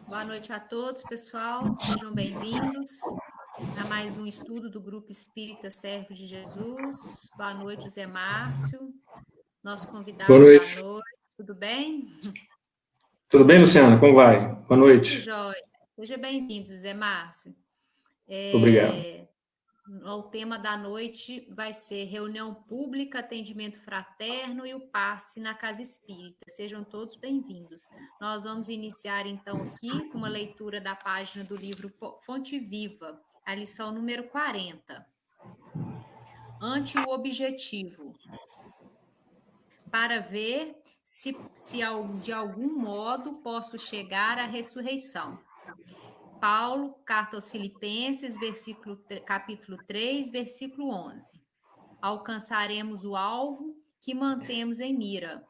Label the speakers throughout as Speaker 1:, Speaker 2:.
Speaker 1: Boa noite a todos, pessoal. Sejam bem-vindos a mais um estudo do Grupo Espírita Servo de Jesus. Boa noite, José Márcio, nosso convidado da noite. Tudo bem?
Speaker 2: Tudo bem, Luciana? Como vai? Boa noite.
Speaker 1: Tudo jóia. Seja bem-vindo, José Márcio.
Speaker 2: Obrigado.
Speaker 1: O tema da noite vai ser reunião pública, atendimento fraterno e o passe na Casa Espírita. Sejam todos bem-vindos. Nós vamos iniciar, então, aqui com uma leitura da página do livro Fonte Viva, a lição número 40. Ante o objetivo. Para ver se de algum modo posso chegar à ressurreição. Paulo, carta aos Filipenses, capítulo 3, versículo 11. Alcançaremos o alvo que mantemos em mira.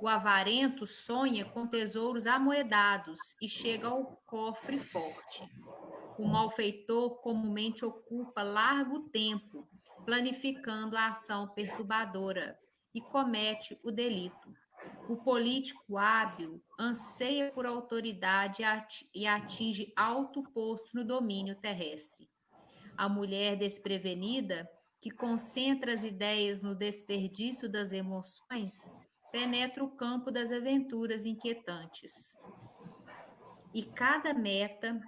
Speaker 1: O avarento sonha com tesouros amoedados e chega ao cofre forte. O malfeitor comumente ocupa largo tempo, planificando a ação perturbadora e comete o delito. O político hábil anseia por autoridade e atinge alto posto no domínio terrestre. A mulher desprevenida, que concentra as ideias no desperdício das emoções, penetra o campo das aventuras inquietantes. E cada meta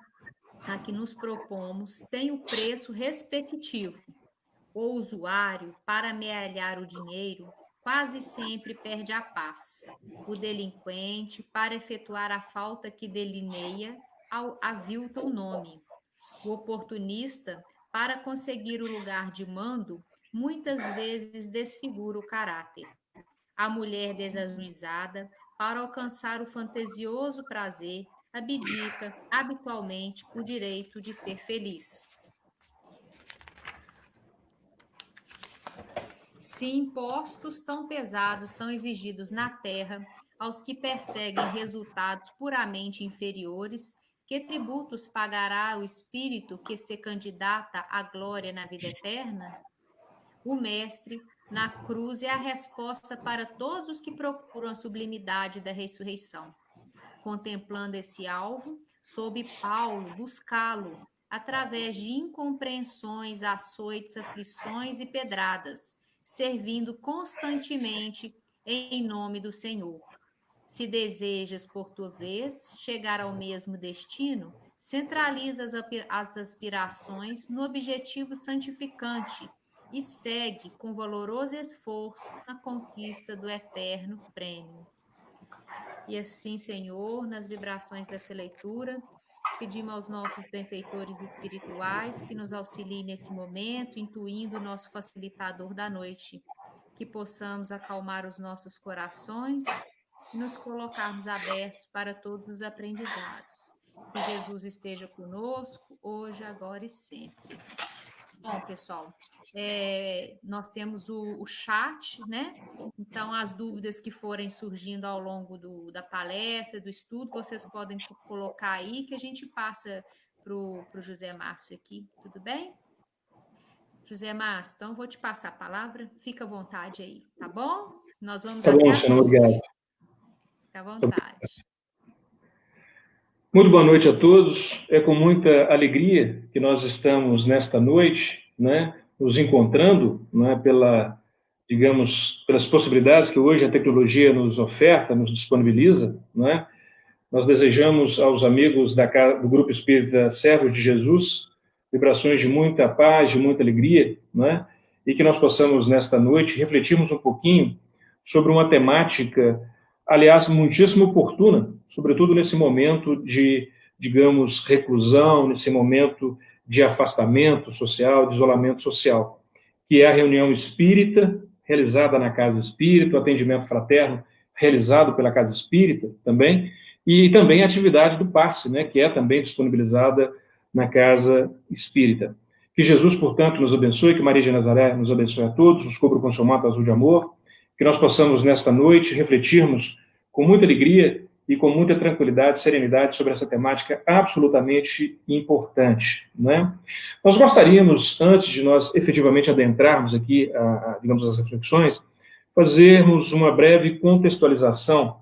Speaker 1: a que nos propomos tem o preço respectivo. O usuário, para amealhar o dinheiro, quase sempre perde a paz. O delinquente, para efetuar a falta que delineia, avilta o nome. O oportunista, para conseguir o lugar de mando, muitas vezes desfigura o caráter. A mulher desajuizada, para alcançar o fantasioso prazer, abdica habitualmente o direito de ser feliz. Se impostos tão pesados são exigidos na terra aos que perseguem resultados puramente inferiores, que tributos pagará o espírito que se candidata à glória na vida eterna? O Mestre, na cruz, é a resposta para todos os que procuram a sublimidade da ressurreição. Contemplando esse alvo, soube Paulo buscá-lo, através de incompreensões, açoites, aflições e pedradas, servindo constantemente em nome do Senhor. Se desejas, por tua vez, chegar ao mesmo destino, centraliza as aspirações no objetivo santificante e segue com valoroso esforço na conquista do eterno prêmio. E assim, Senhor, nas vibrações dessa leitura, pedimos aos nossos benfeitores espirituais que nos auxiliem nesse momento, intuindo o nosso facilitador da noite, que possamos acalmar os nossos corações e nos colocarmos abertos para todos os aprendizados. Que Jesus esteja conosco, hoje, agora e sempre. Bom, pessoal, nós temos o chat, né? Então, as dúvidas que forem surgindo ao longo da palestra, do estudo, vocês podem colocar aí que a gente passa para o José Márcio aqui, tudo bem? José Márcio, então vou te passar a palavra, fica à vontade aí, tá bom? Nós vamos
Speaker 2: até bom, Luciana, obrigado.
Speaker 1: Fica à vontade.
Speaker 2: Muito boa noite a todos. É com muita alegria que nós estamos nesta noite, né, nos encontrando, né, pelas possibilidades que hoje a tecnologia nos oferta, nos disponibiliza, né. Nós desejamos aos amigos do Grupo Espírita Servos de Jesus vibrações de muita paz, de muita alegria, né, e que nós possamos nesta noite refletirmos um pouquinho sobre uma temática, aliás, muitíssimo oportuna, sobretudo nesse momento de, digamos, reclusão, nesse momento de afastamento social, de isolamento social, que é a reunião espírita, realizada na Casa Espírita, o atendimento fraterno, realizado pela Casa Espírita também, e também a atividade do passe, né, que é também disponibilizada na Casa Espírita. Que Jesus, portanto, nos abençoe, que Maria de Nazaré nos abençoe a todos, nos cubra com seu manto azul de amor, que nós possamos, nesta noite, refletirmos com muita alegria e com muita tranquilidade e serenidade sobre essa temática absolutamente importante, né? Nós gostaríamos, antes de nós efetivamente adentrarmos aqui, digamos, as reflexões, fazermos uma breve contextualização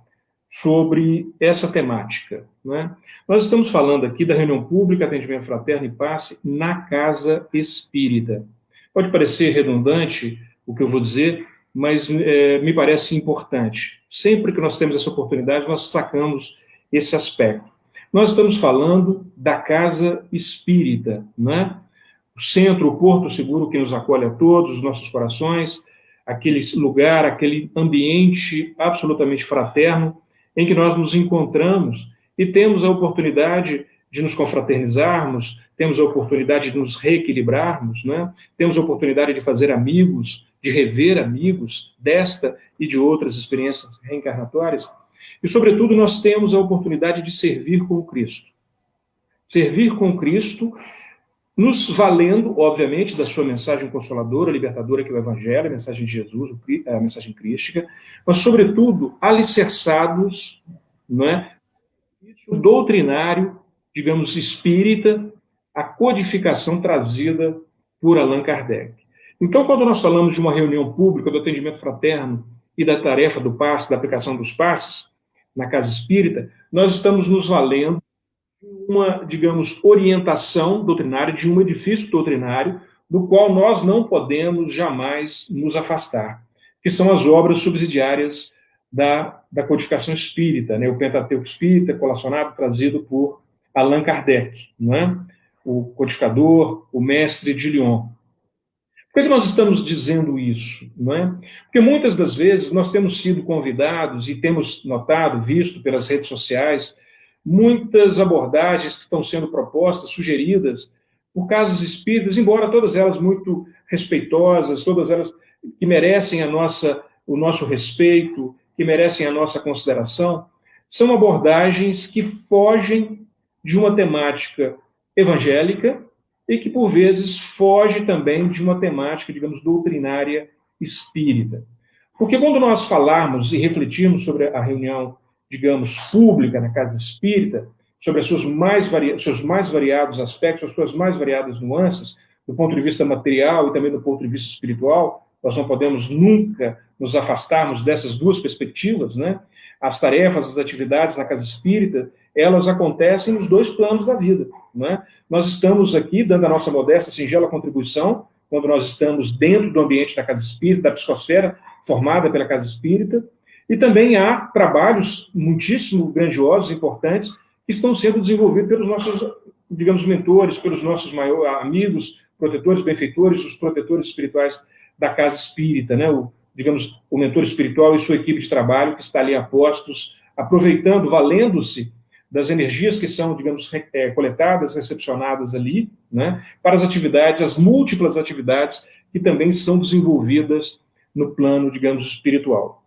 Speaker 2: sobre essa temática, né? Nós estamos falando aqui da reunião pública, atendimento fraterno e passe na casa espírita. Pode parecer redundante o que eu vou dizer, mas me parece importante. Sempre que nós temos essa oportunidade, nós sacamos esse aspecto. Nós estamos falando da casa espírita, né? O centro, o porto seguro que nos acolhe a todos, os nossos corações, aquele lugar, aquele ambiente absolutamente fraterno em que nós nos encontramos e temos a oportunidade de nos confraternizarmos, temos a oportunidade de nos reequilibrarmos, né? Temos a oportunidade de fazer amigos, de rever amigos desta e de outras experiências reencarnatórias. E, sobretudo, nós temos a oportunidade de servir com Cristo. Servir com Cristo, nos valendo, obviamente, da sua mensagem consoladora, libertadora, que é o Evangelho, a mensagem de Jesus, a mensagem crística, mas, sobretudo, alicerçados, não é, o doutrinário, digamos, espírita, a codificação trazida por Allan Kardec. Então, quando nós falamos de uma reunião pública, do atendimento fraterno e da tarefa do passe, da aplicação dos passes na casa espírita, nós estamos nos valendo de uma, digamos, orientação doutrinária, de um edifício doutrinário, do qual nós não podemos jamais nos afastar, que são as obras subsidiárias da codificação espírita, né? O Pentateuco Espírita, colacionado, trazido por Allan Kardec, não é? O codificador, o mestre de Lyon. Por que nós estamos dizendo isso? Não é? Porque muitas das vezes nós temos sido convidados e temos notado, visto pelas redes sociais, muitas abordagens que estão sendo propostas, sugeridas por casas espíritas, embora todas elas muito respeitosas, todas elas que merecem o nosso respeito, que merecem a nossa consideração, são abordagens que fogem de uma temática evangélica e que, por vezes, foge também de uma temática, digamos, doutrinária espírita. Porque quando nós falarmos e refletirmos sobre a reunião, digamos, pública na casa espírita, sobre os seus mais variados aspectos, as suas mais variadas nuances, do ponto de vista material e também do ponto de vista espiritual, nós não podemos nunca nos afastarmos dessas duas perspectivas, né? As tarefas, as atividades na casa espírita, elas acontecem nos dois planos da vida, né? Nós estamos aqui dando a nossa modesta, singela contribuição, quando nós estamos dentro do ambiente da casa espírita, da psicosfera formada pela casa espírita, e também há trabalhos muitíssimo grandiosos, importantes, que estão sendo desenvolvidos pelos nossos, digamos, mentores, pelos nossos amigos, protetores, benfeitores, os protetores espirituais da casa espírita, né? Digamos, o mentor espiritual e sua equipe de trabalho que está ali a postos, aproveitando, valendo-se das energias que são, digamos, coletadas, recepcionadas ali, né, para as atividades, as múltiplas atividades que também são desenvolvidas no plano, digamos, espiritual.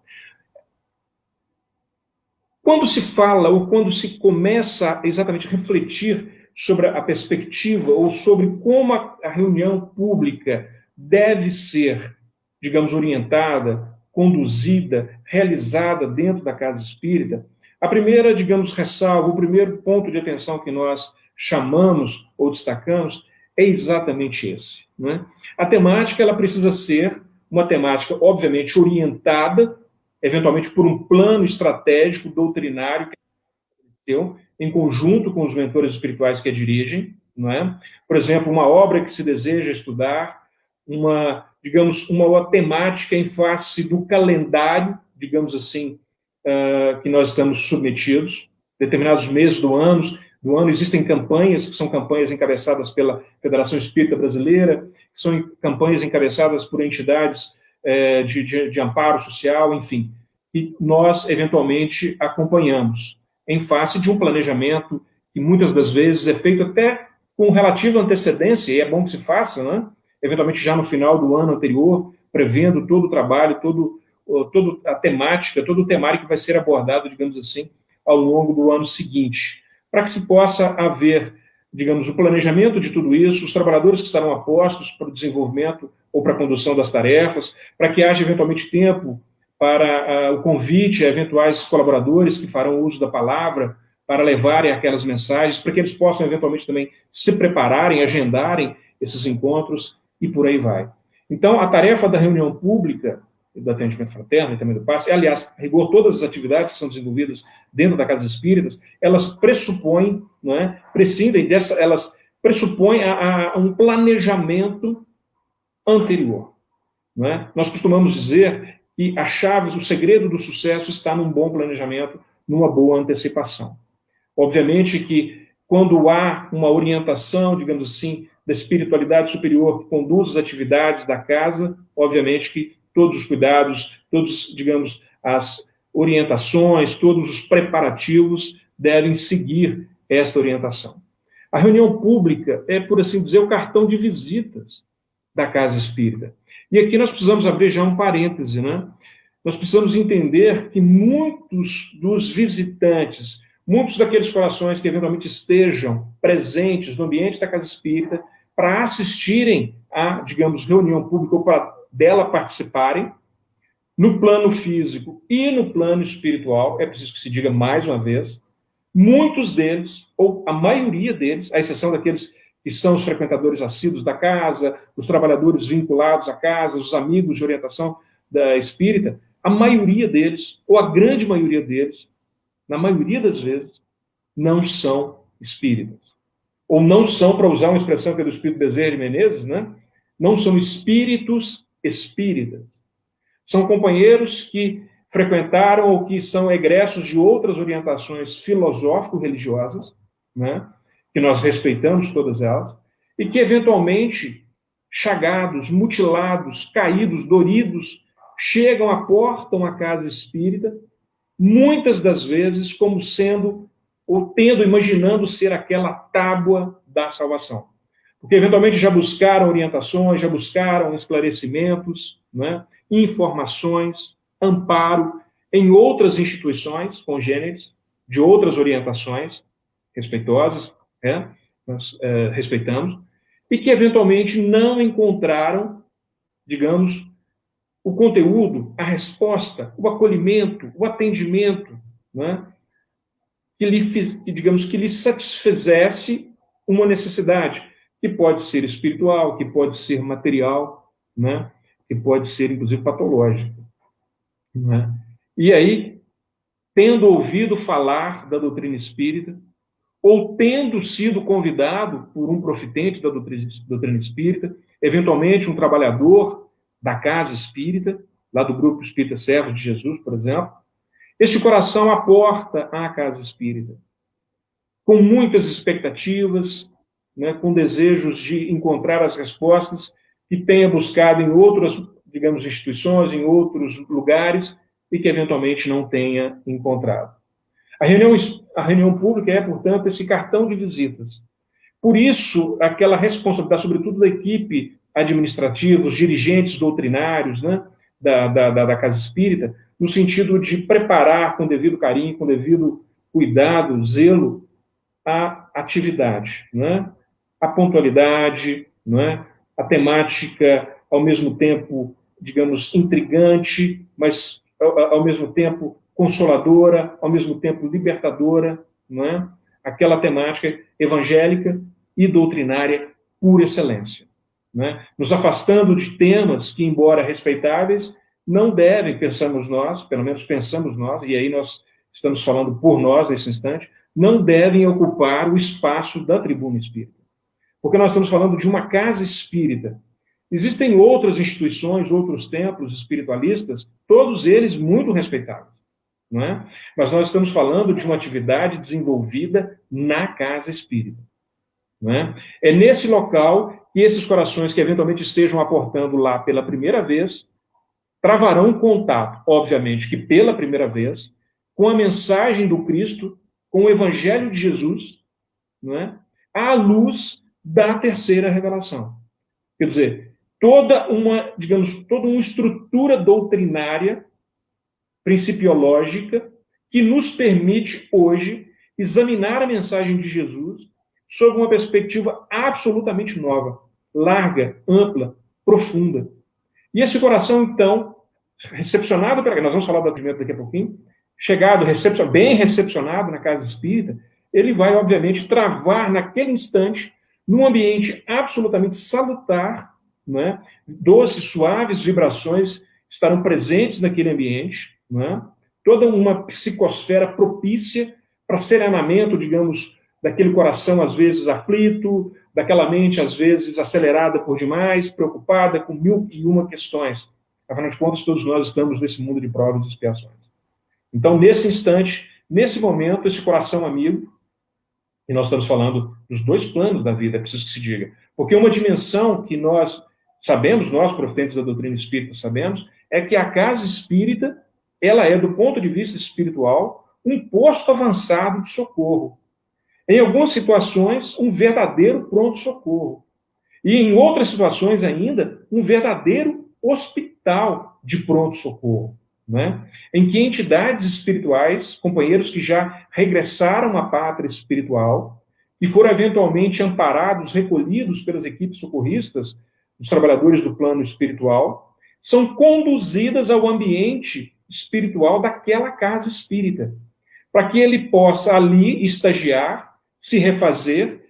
Speaker 2: Quando se fala ou quando se começa a exatamente refletir sobre a perspectiva ou sobre como a reunião pública deve ser, digamos, orientada, conduzida, realizada dentro da casa espírita, a primeira, digamos, ressalva, o primeiro ponto de atenção que nós chamamos ou destacamos é exatamente esse, né? A temática, ela precisa ser uma temática, obviamente, orientada, eventualmente por um plano estratégico, doutrinário, que aconteceu em conjunto com os mentores espirituais que a dirigem, não é? Por exemplo, uma obra que se deseja estudar, digamos, uma temática em face do calendário, digamos assim, que nós estamos submetidos. Determinados meses do ano existem campanhas, que são campanhas encabeçadas pela Federação Espírita Brasileira, que são campanhas encabeçadas por entidades de amparo social, enfim, que nós, eventualmente, acompanhamos, em face de um planejamento que, muitas das vezes, é feito até com relativa antecedência, e é bom que se faça, né? Eventualmente já no final do ano anterior, prevendo todo o trabalho, toda a temática, todo o temário que vai ser abordado, digamos assim, ao longo do ano seguinte, para que se possa haver, digamos, o planejamento de tudo isso, os trabalhadores que estarão apostos para o desenvolvimento ou para a condução das tarefas, para que haja eventualmente tempo para o convite a eventuais colaboradores que farão uso da palavra, para levarem aquelas mensagens, para que eles possam eventualmente também se prepararem, agendarem esses encontros e por aí vai. Então, a tarefa da reunião pública, do atendimento fraterno e também do passe, aliás, a rigor, todas as atividades que são desenvolvidas dentro da Casa Espíritas, elas pressupõem, não é, prescindem dessa, elas pressupõem um planejamento anterior. Não é? Nós costumamos dizer que a chave, o segredo do sucesso está num bom planejamento, numa boa antecipação. Obviamente que quando há uma orientação, digamos assim, da espiritualidade superior que conduz as atividades da casa, obviamente que todos os cuidados, todos, digamos, as orientações, todos os preparativos devem seguir esta orientação. A reunião pública é, por assim dizer, o cartão de visitas da Casa Espírita. E aqui nós precisamos abrir já um parêntese, né? Nós precisamos entender que muitos dos visitantes, muitos daqueles corações que eventualmente estejam presentes no ambiente da Casa Espírita para assistirem a, digamos, reunião pública ou para dela participarem, no plano físico e no plano espiritual, é preciso que se diga mais uma vez, muitos deles, ou a maioria deles, à exceção daqueles que são os frequentadores assíduos da casa, os trabalhadores vinculados à casa, os amigos de orientação da espírita, a maioria deles, ou a grande maioria deles, na maioria das vezes, não são espíritas. Ou não são, para usar uma expressão que é do Espírito Bezerra de Menezes, né? Não são espíritos espíritas. São companheiros que frequentaram ou que são egressos de outras orientações filosófico-religiosas, né? Que nós respeitamos todas elas, e que, eventualmente, chagados, mutilados, caídos, doridos, chegam, aportam a casa espírita, muitas das vezes como sendo, ou tendo, imaginando ser aquela tábua da salvação. Porque, eventualmente, já buscaram orientações, já buscaram esclarecimentos, né, informações, amparo em outras instituições congêneres, de outras orientações respeitosas, nós respeitamos, e que, eventualmente, não encontraram, digamos, o conteúdo, a resposta, o acolhimento, o atendimento, né, digamos, que lhe satisfizesse uma necessidade, que pode ser espiritual, que pode ser material, né, que pode ser, inclusive, patológica. Né? E aí, tendo ouvido falar da doutrina espírita, ou tendo sido convidado por um profitente da doutrina espírita, eventualmente um trabalhador da casa espírita, lá do grupo Espírita Servos de Jesus, por exemplo, este coração aporta à casa espírita, com muitas expectativas, né, com desejos de encontrar as respostas que tenha buscado em outras, digamos, instituições, em outros lugares, e que eventualmente não tenha encontrado. A reunião pública é, portanto, esse cartão de visitas. Por isso, aquela responsabilidade, sobretudo da equipe administrativa, os dirigentes doutrinários, né, da Casa Espírita, no sentido de preparar com devido carinho, com devido cuidado, zelo, a atividade, né, a pontualidade, né, a temática, ao mesmo tempo, digamos, intrigante, mas ao mesmo tempo consoladora, ao mesmo tempo libertadora, não é? Aquela temática evangélica e doutrinária por excelência. Não é? Nos afastando de temas que, embora respeitáveis, não devem, pensamos nós, pelo menos pensamos nós, e aí nós estamos falando por nós nesse instante, não devem ocupar o espaço da tribuna espírita. Porque nós estamos falando de uma casa espírita. Existem outras instituições, outros templos espiritualistas, todos eles muito respeitáveis. Não é? Mas nós estamos falando de uma atividade desenvolvida na casa espírita. Não é? É nesse local que esses corações que eventualmente estejam aportando lá pela primeira vez, travarão contato, obviamente que pela primeira vez, com a mensagem do Cristo, com o Evangelho de Jesus, não é? À luz da terceira revelação. Quer dizer, toda uma estrutura doutrinária, principiológica, que nos permite hoje examinar a mensagem de Jesus sob uma perspectiva absolutamente nova, larga, ampla, profunda. E esse coração, então, recepcionado, nós vamos falar do atendimento daqui a pouquinho, chegado, bem recepcionado na casa espírita, ele vai, obviamente, travar naquele instante, num ambiente absolutamente salutar, né? Doces, suaves vibrações estarão presentes naquele ambiente, né? Toda uma psicosfera propícia para serenamento, digamos, daquele coração às vezes aflito, daquela mente às vezes acelerada por demais, preocupada com 1001 questões. Afinal de contas, todos nós estamos nesse mundo de provas e expiações. Então, nesse instante, nesse momento, esse coração amigo, e nós estamos falando dos dois planos da vida, é preciso que se diga, porque uma dimensão que nós sabemos, nós, profetantes da doutrina espírita, sabemos, é que a casa espírita, ela é, do ponto de vista espiritual, um posto avançado de socorro. Em algumas situações, um verdadeiro pronto-socorro. E em outras situações ainda, um verdadeiro hospital de pronto-socorro, né? Em que entidades espirituais, companheiros que já regressaram à pátria espiritual e foram eventualmente amparados, recolhidos pelas equipes socorristas, os trabalhadores do plano espiritual, são conduzidas ao ambiente espiritual daquela casa espírita, para que ele possa ali estagiar, se refazer,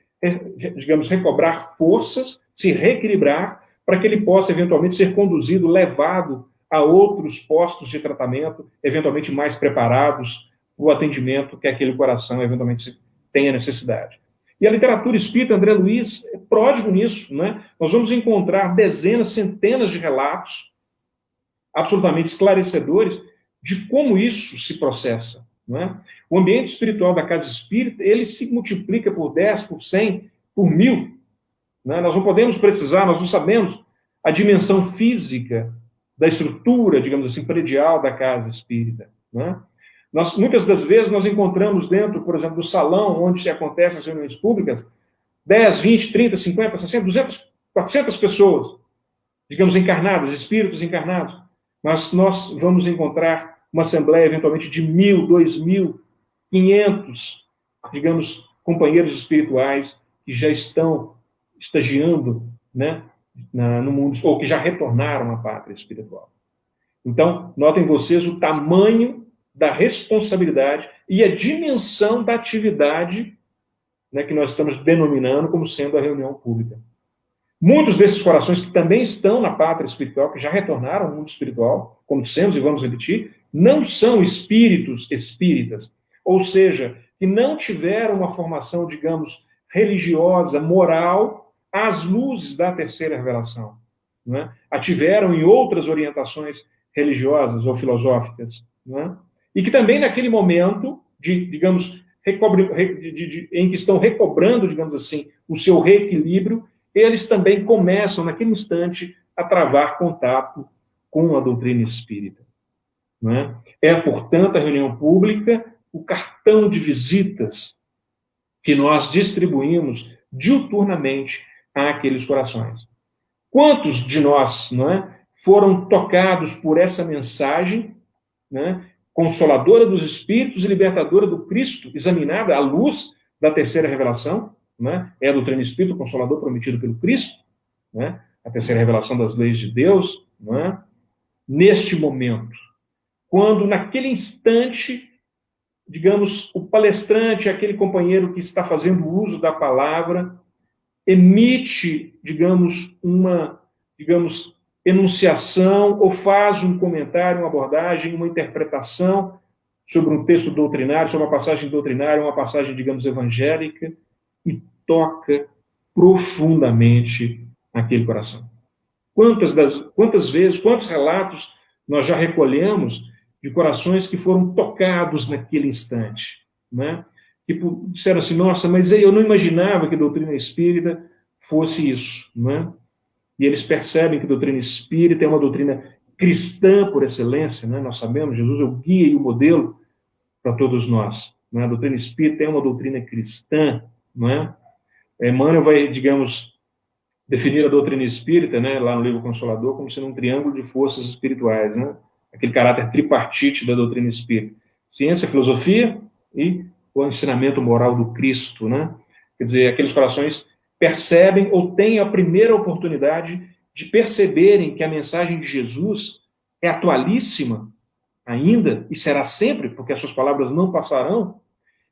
Speaker 2: digamos, recobrar forças, se reequilibrar, para que ele possa eventualmente ser conduzido, levado a outros postos de tratamento, eventualmente mais preparados para o atendimento que aquele coração eventualmente tenha necessidade. E a literatura espírita, André Luiz, é pródigo nisso, né? Nós vamos encontrar dezenas, centenas de relatos absolutamente esclarecedores de como isso se processa, né? O ambiente espiritual da casa espírita, ele se multiplica por 10, por 100, por 1000. Né? Nós não podemos precisar, nós não sabemos a dimensão física da estrutura, digamos assim, predial da casa espírita. Né? Muitas das vezes nós encontramos dentro, por exemplo, do salão onde se acontecem as reuniões públicas, 10, 20, 30, 50, 60, 200, 400 pessoas, digamos, encarnadas, espíritos encarnados. Mas nós vamos encontrar uma assembleia, eventualmente, de 1000, 2000, 500, digamos, companheiros espirituais que já estão estagiando, né, no mundo, ou que já retornaram à pátria espiritual. Então, notem vocês o tamanho da responsabilidade e a dimensão da atividade, né, que nós estamos denominando como sendo a reunião pública. Muitos desses corações que também estão na pátria espiritual, que já retornaram ao mundo espiritual, como dissemos e vamos repetir, não são espíritos espíritas, ou seja, que não tiveram uma formação, digamos, religiosa, moral, às luzes da terceira revelação. Né? A tiveram em outras orientações religiosas ou filosóficas. Né? E que também naquele momento, digamos, em que estão recobrando, digamos assim, o seu reequilíbrio, eles também começam, naquele instante, a travar contato com a doutrina espírita. Né? É, portanto, a reunião pública o cartão de visitas que nós distribuímos diuturnamente àqueles corações. Quantos de nós, não é, foram tocados por essa mensagem, né, consoladora dos espíritos e libertadora do Cristo, examinada à luz da terceira revelação, né, é a doutrina espírita, o consolador prometido pelo Cristo, né, a terceira revelação das leis de Deus, não é, neste momento, quando naquele instante, digamos, o palestrante, aquele companheiro que está fazendo uso da palavra, emite, digamos, uma, enunciação ou faz um comentário, uma abordagem, uma interpretação sobre um texto doutrinário, sobre uma passagem doutrinária, uma passagem, digamos, evangélica, e toca profundamente aquele coração. Quantas vezes, quantos relatos nós já recolhemos de corações que foram tocados naquele instante, né? Que disseram assim, nossa, mas eu não imaginava que a doutrina espírita fosse isso, né? E eles percebem que a doutrina espírita é uma doutrina cristã por excelência, né? Nós sabemos, Jesus é o guia e o modelo para todos nós, né? A doutrina espírita é uma doutrina cristã, né? Emmanuel vai, digamos, definir a doutrina espírita, né, lá no livro Consolador, como sendo um triângulo de forças espirituais, né? Aquele caráter tripartite da doutrina espírita. Ciência, filosofia e o ensinamento moral do Cristo, né? Quer dizer, aqueles corações percebem ou têm a primeira oportunidade de perceberem que a mensagem de Jesus é atualíssima ainda, e será sempre, porque as suas palavras não passarão,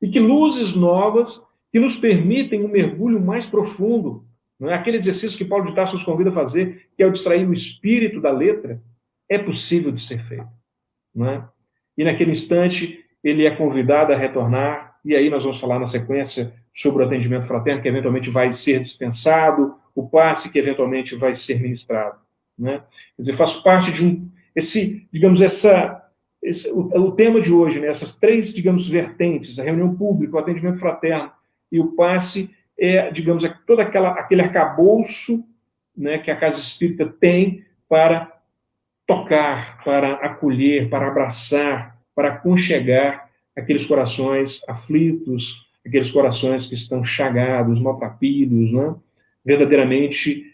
Speaker 2: e que luzes novas que nos permitem um mergulho mais profundo, não é? Aquele exercício que Paulo de Tarso nos convida a fazer, que é o distrair o espírito da letra, é possível de ser feito, não é? E naquele instante ele é convidado a retornar, e aí nós vamos falar na sequência sobre o atendimento fraterno, que eventualmente vai ser dispensado, o passe que eventualmente vai ser ministrado, né? Quer dizer, faço parte de o tema de hoje, né, essas três, digamos, vertentes, a reunião pública, o atendimento fraterno e o passe, digamos, todo aquele arcabouço, né, que a Casa Espírita tem para tocar, para acolher, para abraçar, para aconchegar aqueles corações aflitos, aqueles corações que estão chagados, maltrapilhos, né, verdadeiramente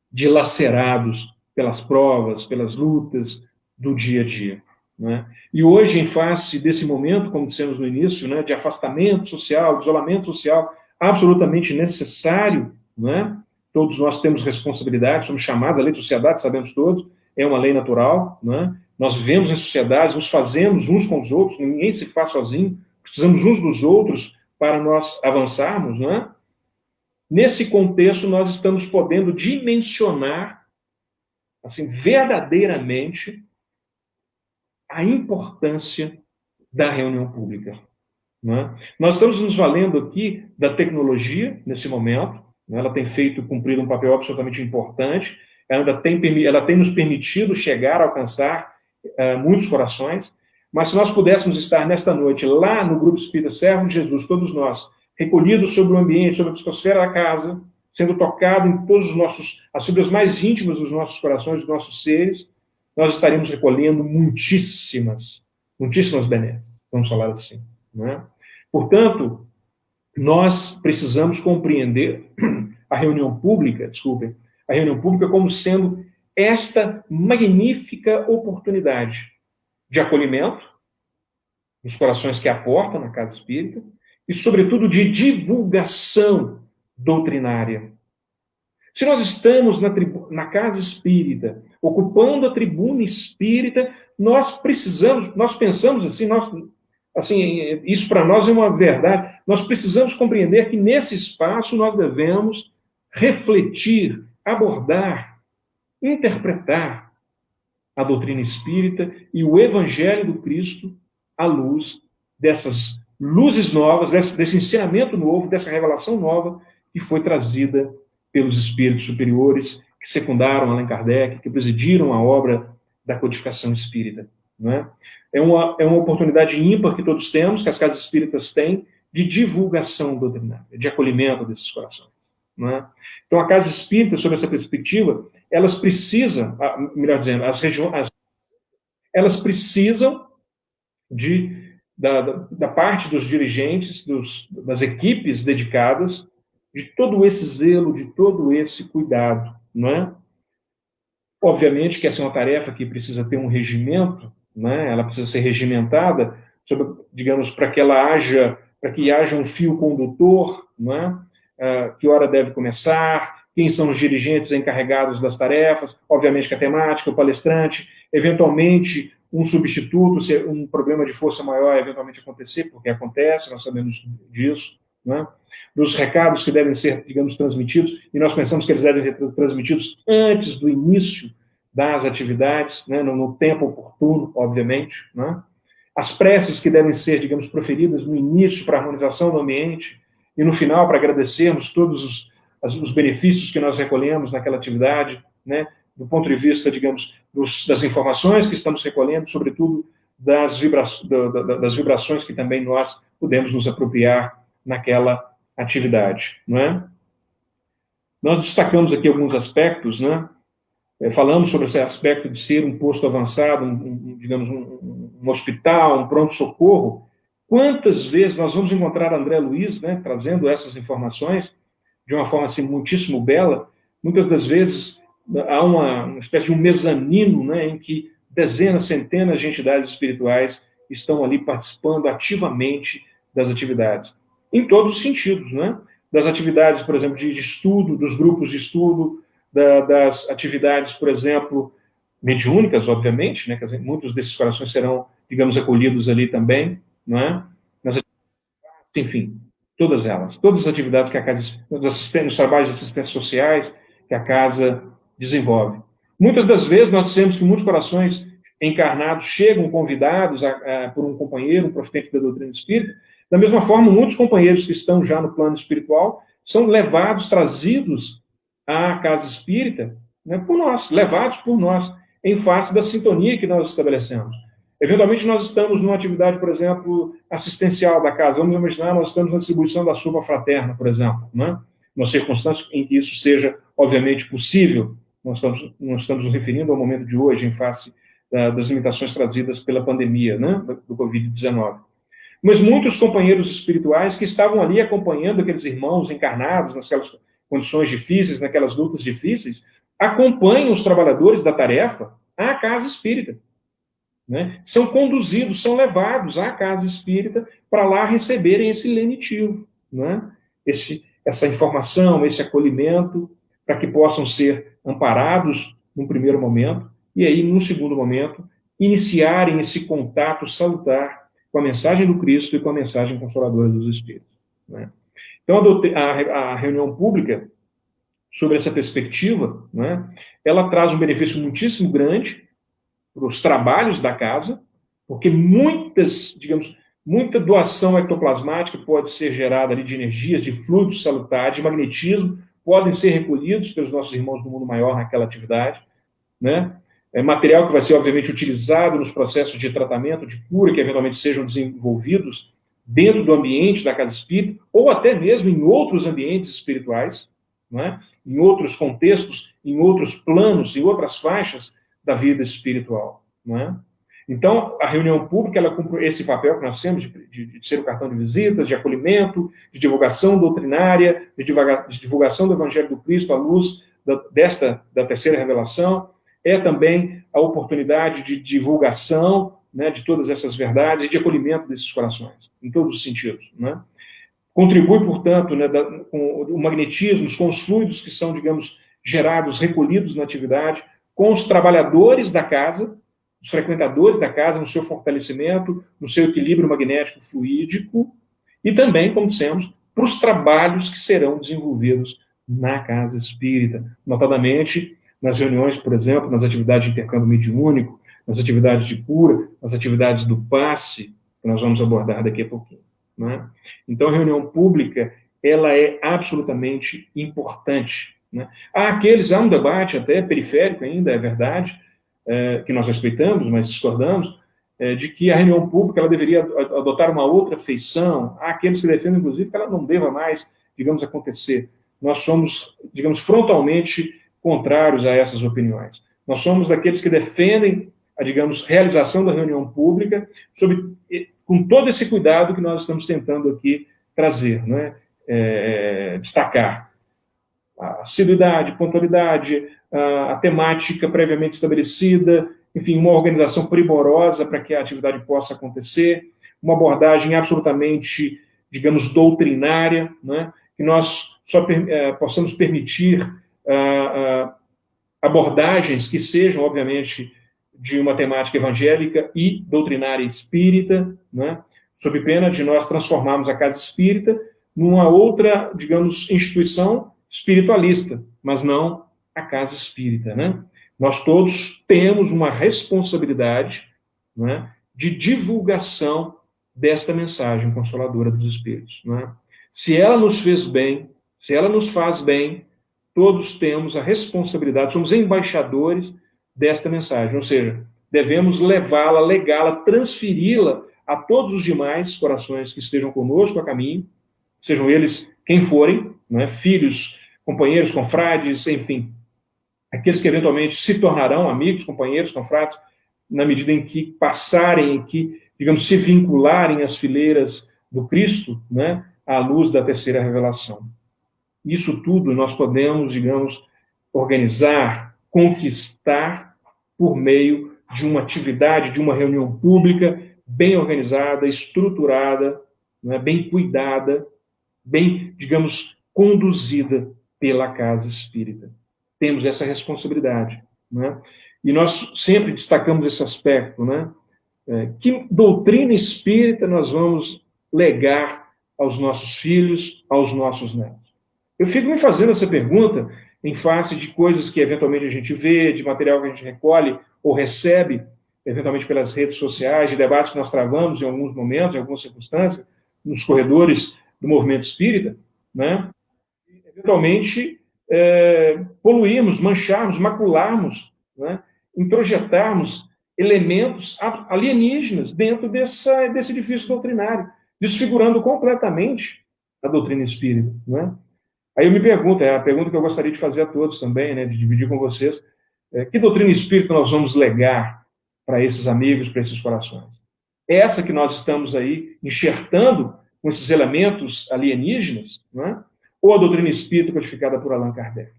Speaker 2: dilacerados pelas provas, pelas lutas do dia a dia. Né? E hoje, em face desse momento, como dissemos no início, né, de afastamento social, de isolamento social, absolutamente necessário, né? Todos nós temos responsabilidade, somos chamados, a lei de sociedade, sabemos todos, é uma lei natural, né? Nós vivemos em sociedade, nos fazemos uns com os outros, ninguém se faz sozinho, precisamos uns dos outros para nós avançarmos, né? Nesse contexto, nós estamos podendo dimensionar, assim, verdadeiramente, a importância da reunião pública. Né? Nós estamos nos valendo aqui da tecnologia, nesse momento, né? Ela tem cumprido um papel absolutamente importante, ela tem nos permitido chegar, alcançar muitos corações, mas se nós pudéssemos estar nesta noite lá no Grupo Espírita Servo de Jesus, todos nós, recolhidos sobre o ambiente, sobre a psicosfera da casa, sendo tocado em todos as fibras mais íntimas dos nossos corações, dos nossos seres, nós estaríamos recolhendo muitíssimas benesses, vamos falar assim. Né? Portanto, nós precisamos compreender a reunião pública como sendo esta magnífica oportunidade de acolhimento dos corações que aportam na Casa Espírita e, sobretudo, de divulgação doutrinária. Se nós estamos na Casa Espírita, ocupando a tribuna espírita, nós pensamos assim, isso para nós é uma verdade, nós precisamos compreender que nesse espaço nós devemos refletir, abordar, interpretar a doutrina espírita e o Evangelho do Cristo à luz dessas luzes novas, desse ensinamento novo, dessa revelação nova que foi trazida pelos espíritos superiores que secundaram Allan Kardec, que presidiram a obra da codificação espírita. Não é? É uma oportunidade ímpar que todos temos, que as casas espíritas têm, de divulgação doutrinária, de acolhimento desses corações. Não é? Então, a casa espírita, sob essa perspectiva, elas precisam, melhor dizendo, elas precisam da parte dos dirigentes, das equipes dedicadas, de todo esse zelo, de todo esse cuidado, não é? Obviamente que essa é uma tarefa que precisa ter um regimento, né? Ela precisa ser regimentada, digamos, para que haja um fio condutor, não é? Que hora deve começar, quem são os dirigentes encarregados das tarefas, obviamente que a temática, o palestrante, eventualmente um substituto, se um problema de força maior eventualmente acontecer, porque acontece, nós sabemos disso, né? Dos recados que devem ser, digamos, transmitidos, e nós pensamos que eles devem ser transmitidos antes do início das atividades, né? No tempo oportuno, obviamente, né? As preces que devem ser, digamos, proferidas no início para a harmonização do ambiente, e no final para agradecermos todos os benefícios que nós recolhemos naquela atividade, né? Do ponto de vista, digamos, das informações que estamos recolhendo, sobretudo das vibrações que também nós podemos nos apropriar naquela atividade, não é? Nós destacamos aqui alguns aspectos, né? Falamos sobre esse aspecto de ser um posto avançado, digamos, um hospital, um pronto-socorro. Quantas vezes nós vamos encontrar André Luiz, né, trazendo essas informações de uma forma assim, muitíssimo bela? Muitas das vezes há uma espécie de um mezanino, né, em que dezenas, centenas de entidades espirituais estão ali participando ativamente das atividades. Em todos os sentidos, né? Das atividades, por exemplo, de estudo, dos grupos de estudo, das atividades, por exemplo, mediúnicas, obviamente, né? Quer dizer, muitos desses corações serão, digamos, acolhidos ali também, não é? Nas, enfim, todas as atividades que a casa, os trabalhos de assistência sociais que a casa desenvolve. Muitas das vezes nós dizemos que muitos corações encarnados chegam convidados por um companheiro, um profetente da doutrina espírita. Da mesma forma, muitos companheiros que estão já no plano espiritual são levados, trazidos à casa espírita, né, por nós, levados por nós, em face da sintonia que nós estabelecemos. Eventualmente, nós estamos numa atividade, por exemplo, assistencial da casa. Vamos imaginar, nós estamos na distribuição da sopa fraterna, por exemplo, né? Nas circunstâncias em que isso seja, obviamente, possível. Nós estamos nos referindo ao momento de hoje, em face das limitações trazidas pela pandemia, né, do Covid-19. Mas muitos companheiros espirituais que estavam ali acompanhando aqueles irmãos encarnados, naquelas condições difíceis, naquelas lutas difíceis, acompanham os trabalhadores da tarefa à casa espírita. Né? São conduzidos, são levados à casa espírita para lá receberem esse lenitivo, né? Essa informação, esse acolhimento, para que possam ser amparados num primeiro momento, e aí, num segundo momento, iniciarem esse contato salutar com a mensagem do Cristo e com a mensagem consoladora dos Espíritos. Né? Então, a reunião pública, sobre essa perspectiva, né, ela traz um benefício muitíssimo grande para os trabalhos da casa, porque muita doação ectoplasmática pode ser gerada ali de energias, de fluidos salutares, de magnetismo, podem ser recolhidos pelos nossos irmãos do mundo maior naquela atividade, né? É material que vai ser, obviamente, utilizado nos processos de tratamento, de cura, que eventualmente sejam desenvolvidos dentro do ambiente da casa espírita, ou até mesmo em outros ambientes espirituais, né? Em outros contextos, em outros planos, em outras faixas da vida espiritual. Né? Então, a reunião pública, ela cumpre esse papel que nós temos de ser o cartão de visitas, de acolhimento, de divulgação doutrinária, de divulgação do Evangelho do Cristo à luz da terceira revelação. É também a oportunidade de divulgação, né, de todas essas verdades e de acolhimento desses corações, em todos os sentidos. Né? Contribui, portanto, né, com o magnetismo, com os fluidos que são, digamos, gerados, recolhidos na atividade, com os trabalhadores da casa, os frequentadores da casa, no seu fortalecimento, no seu equilíbrio magnético fluídico, e também, como dissemos, para os trabalhos que serão desenvolvidos na casa espírita, notadamente nas reuniões, por exemplo, nas atividades de intercâmbio mediúnico, nas atividades de cura, nas atividades do passe, que nós vamos abordar daqui a pouquinho. Né? Então, a reunião pública, ela é absolutamente importante. Né? Há um debate até periférico ainda, é verdade, que nós respeitamos, mas discordamos, de que a reunião pública ela deveria adotar uma outra feição. Há aqueles que defendem, inclusive, que ela não deva mais, digamos, acontecer. Nós somos, digamos, frontalmente contrários a essas opiniões. Nós somos daqueles que defendem a, digamos, realização da reunião pública com todo esse cuidado que nós estamos tentando aqui trazer, né? Destacar. A assiduidade, pontualidade, a temática previamente estabelecida, enfim, uma organização primorosa para que a atividade possa acontecer, uma abordagem absolutamente, digamos, doutrinária, né? Que nós só possamos permitir abordagens que sejam, obviamente, de uma temática evangélica e doutrinária espírita, né? Sob pena de nós transformarmos a casa espírita numa outra, digamos, instituição espiritualista, mas não a casa espírita, né? Nós todos temos uma responsabilidade, né, de divulgação desta mensagem consoladora dos Espíritos. Né? Se ela nos fez bem, se ela nos faz bem, todos temos a responsabilidade, somos embaixadores desta mensagem, ou seja, devemos levá-la, legá-la, transferi-la a todos os demais corações que estejam conosco a caminho, sejam eles quem forem, né, filhos, companheiros, confrades, enfim, aqueles que eventualmente se tornarão amigos, companheiros, confrades, na medida em que passarem, em que, digamos, se vincularem às fileiras do Cristo, né, à luz da terceira revelação. Isso tudo nós podemos, digamos, organizar, conquistar por meio de uma atividade, de uma reunião pública bem organizada, estruturada, né, bem cuidada, bem, digamos, conduzida pela casa espírita. Temos essa responsabilidade. né? E nós sempre destacamos esse aspecto, né? Que doutrina espírita nós vamos legar aos nossos filhos, aos nossos netos? Eu fico me fazendo essa pergunta em face de coisas que eventualmente a gente vê, de material que a gente recolhe ou recebe, eventualmente pelas redes sociais, de debates que nós travamos em alguns momentos, em algumas circunstâncias, nos corredores do movimento espírita, né? Eventualmente, poluirmos, mancharmos, macularmos, né? Introjetarmos elementos alienígenas dentro desse edifício doutrinário, desfigurando completamente a doutrina espírita, né? Aí eu me pergunto, é a pergunta que eu gostaria de fazer a todos também, né, de dividir com vocês, que doutrina espírita nós vamos legar para esses amigos, para esses corações? É essa que nós estamos aí enxertando com esses elementos alienígenas, né? Ou a doutrina espírita codificada por Allan Kardec?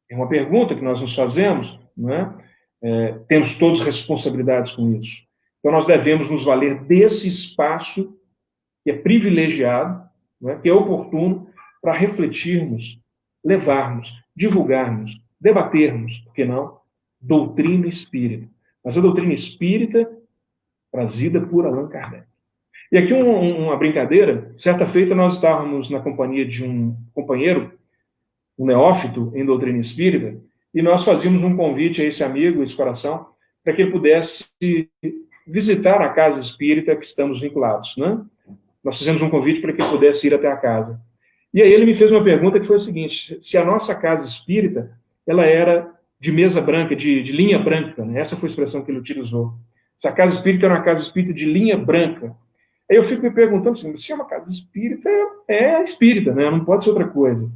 Speaker 2: É uma pergunta que nós nos fazemos, né? Temos todos responsabilidades com isso. Então nós devemos nos valer desse espaço que é privilegiado, né, que é oportuno, para refletirmos, levarmos, divulgarmos, debatermos, por que não, doutrina espírita. Mas a doutrina espírita trazida por Allan Kardec. E aqui uma brincadeira, certa feita nós estávamos na companhia de um companheiro, um neófito em doutrina espírita, e nós fazíamos um convite a esse amigo, esse coração, para que ele pudesse visitar a casa espírita que estamos vinculados, né? Nós fizemos um convite para que ele pudesse ir até a casa. E aí ele me fez uma pergunta que foi a seguinte: se a nossa casa espírita, ela era de mesa branca, de linha branca, né? Essa foi a expressão que ele utilizou. Se a casa espírita era uma casa espírita de linha branca. Aí eu fico me perguntando assim, se é uma casa espírita, é espírita, né? Não pode ser outra coisa.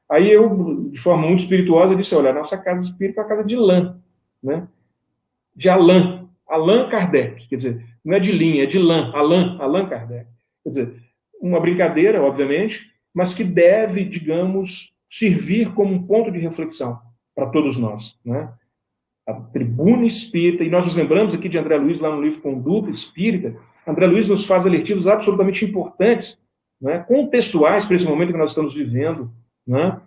Speaker 2: Aí eu, de forma muito espirituosa, disse, olha, a nossa casa espírita é uma casa de lã, né? De Allan Kardec, quer dizer, não é de linha, é de lã, Allan Kardec. Quer dizer, uma brincadeira, obviamente, mas que deve, digamos, servir como um ponto de reflexão para todos nós, né? A tribuna espírita, e nós nos lembramos aqui de André Luiz, lá no livro Conduta Espírita. André Luiz nos faz alertivos absolutamente importantes, né, contextuais para esse momento que nós estamos vivendo, né,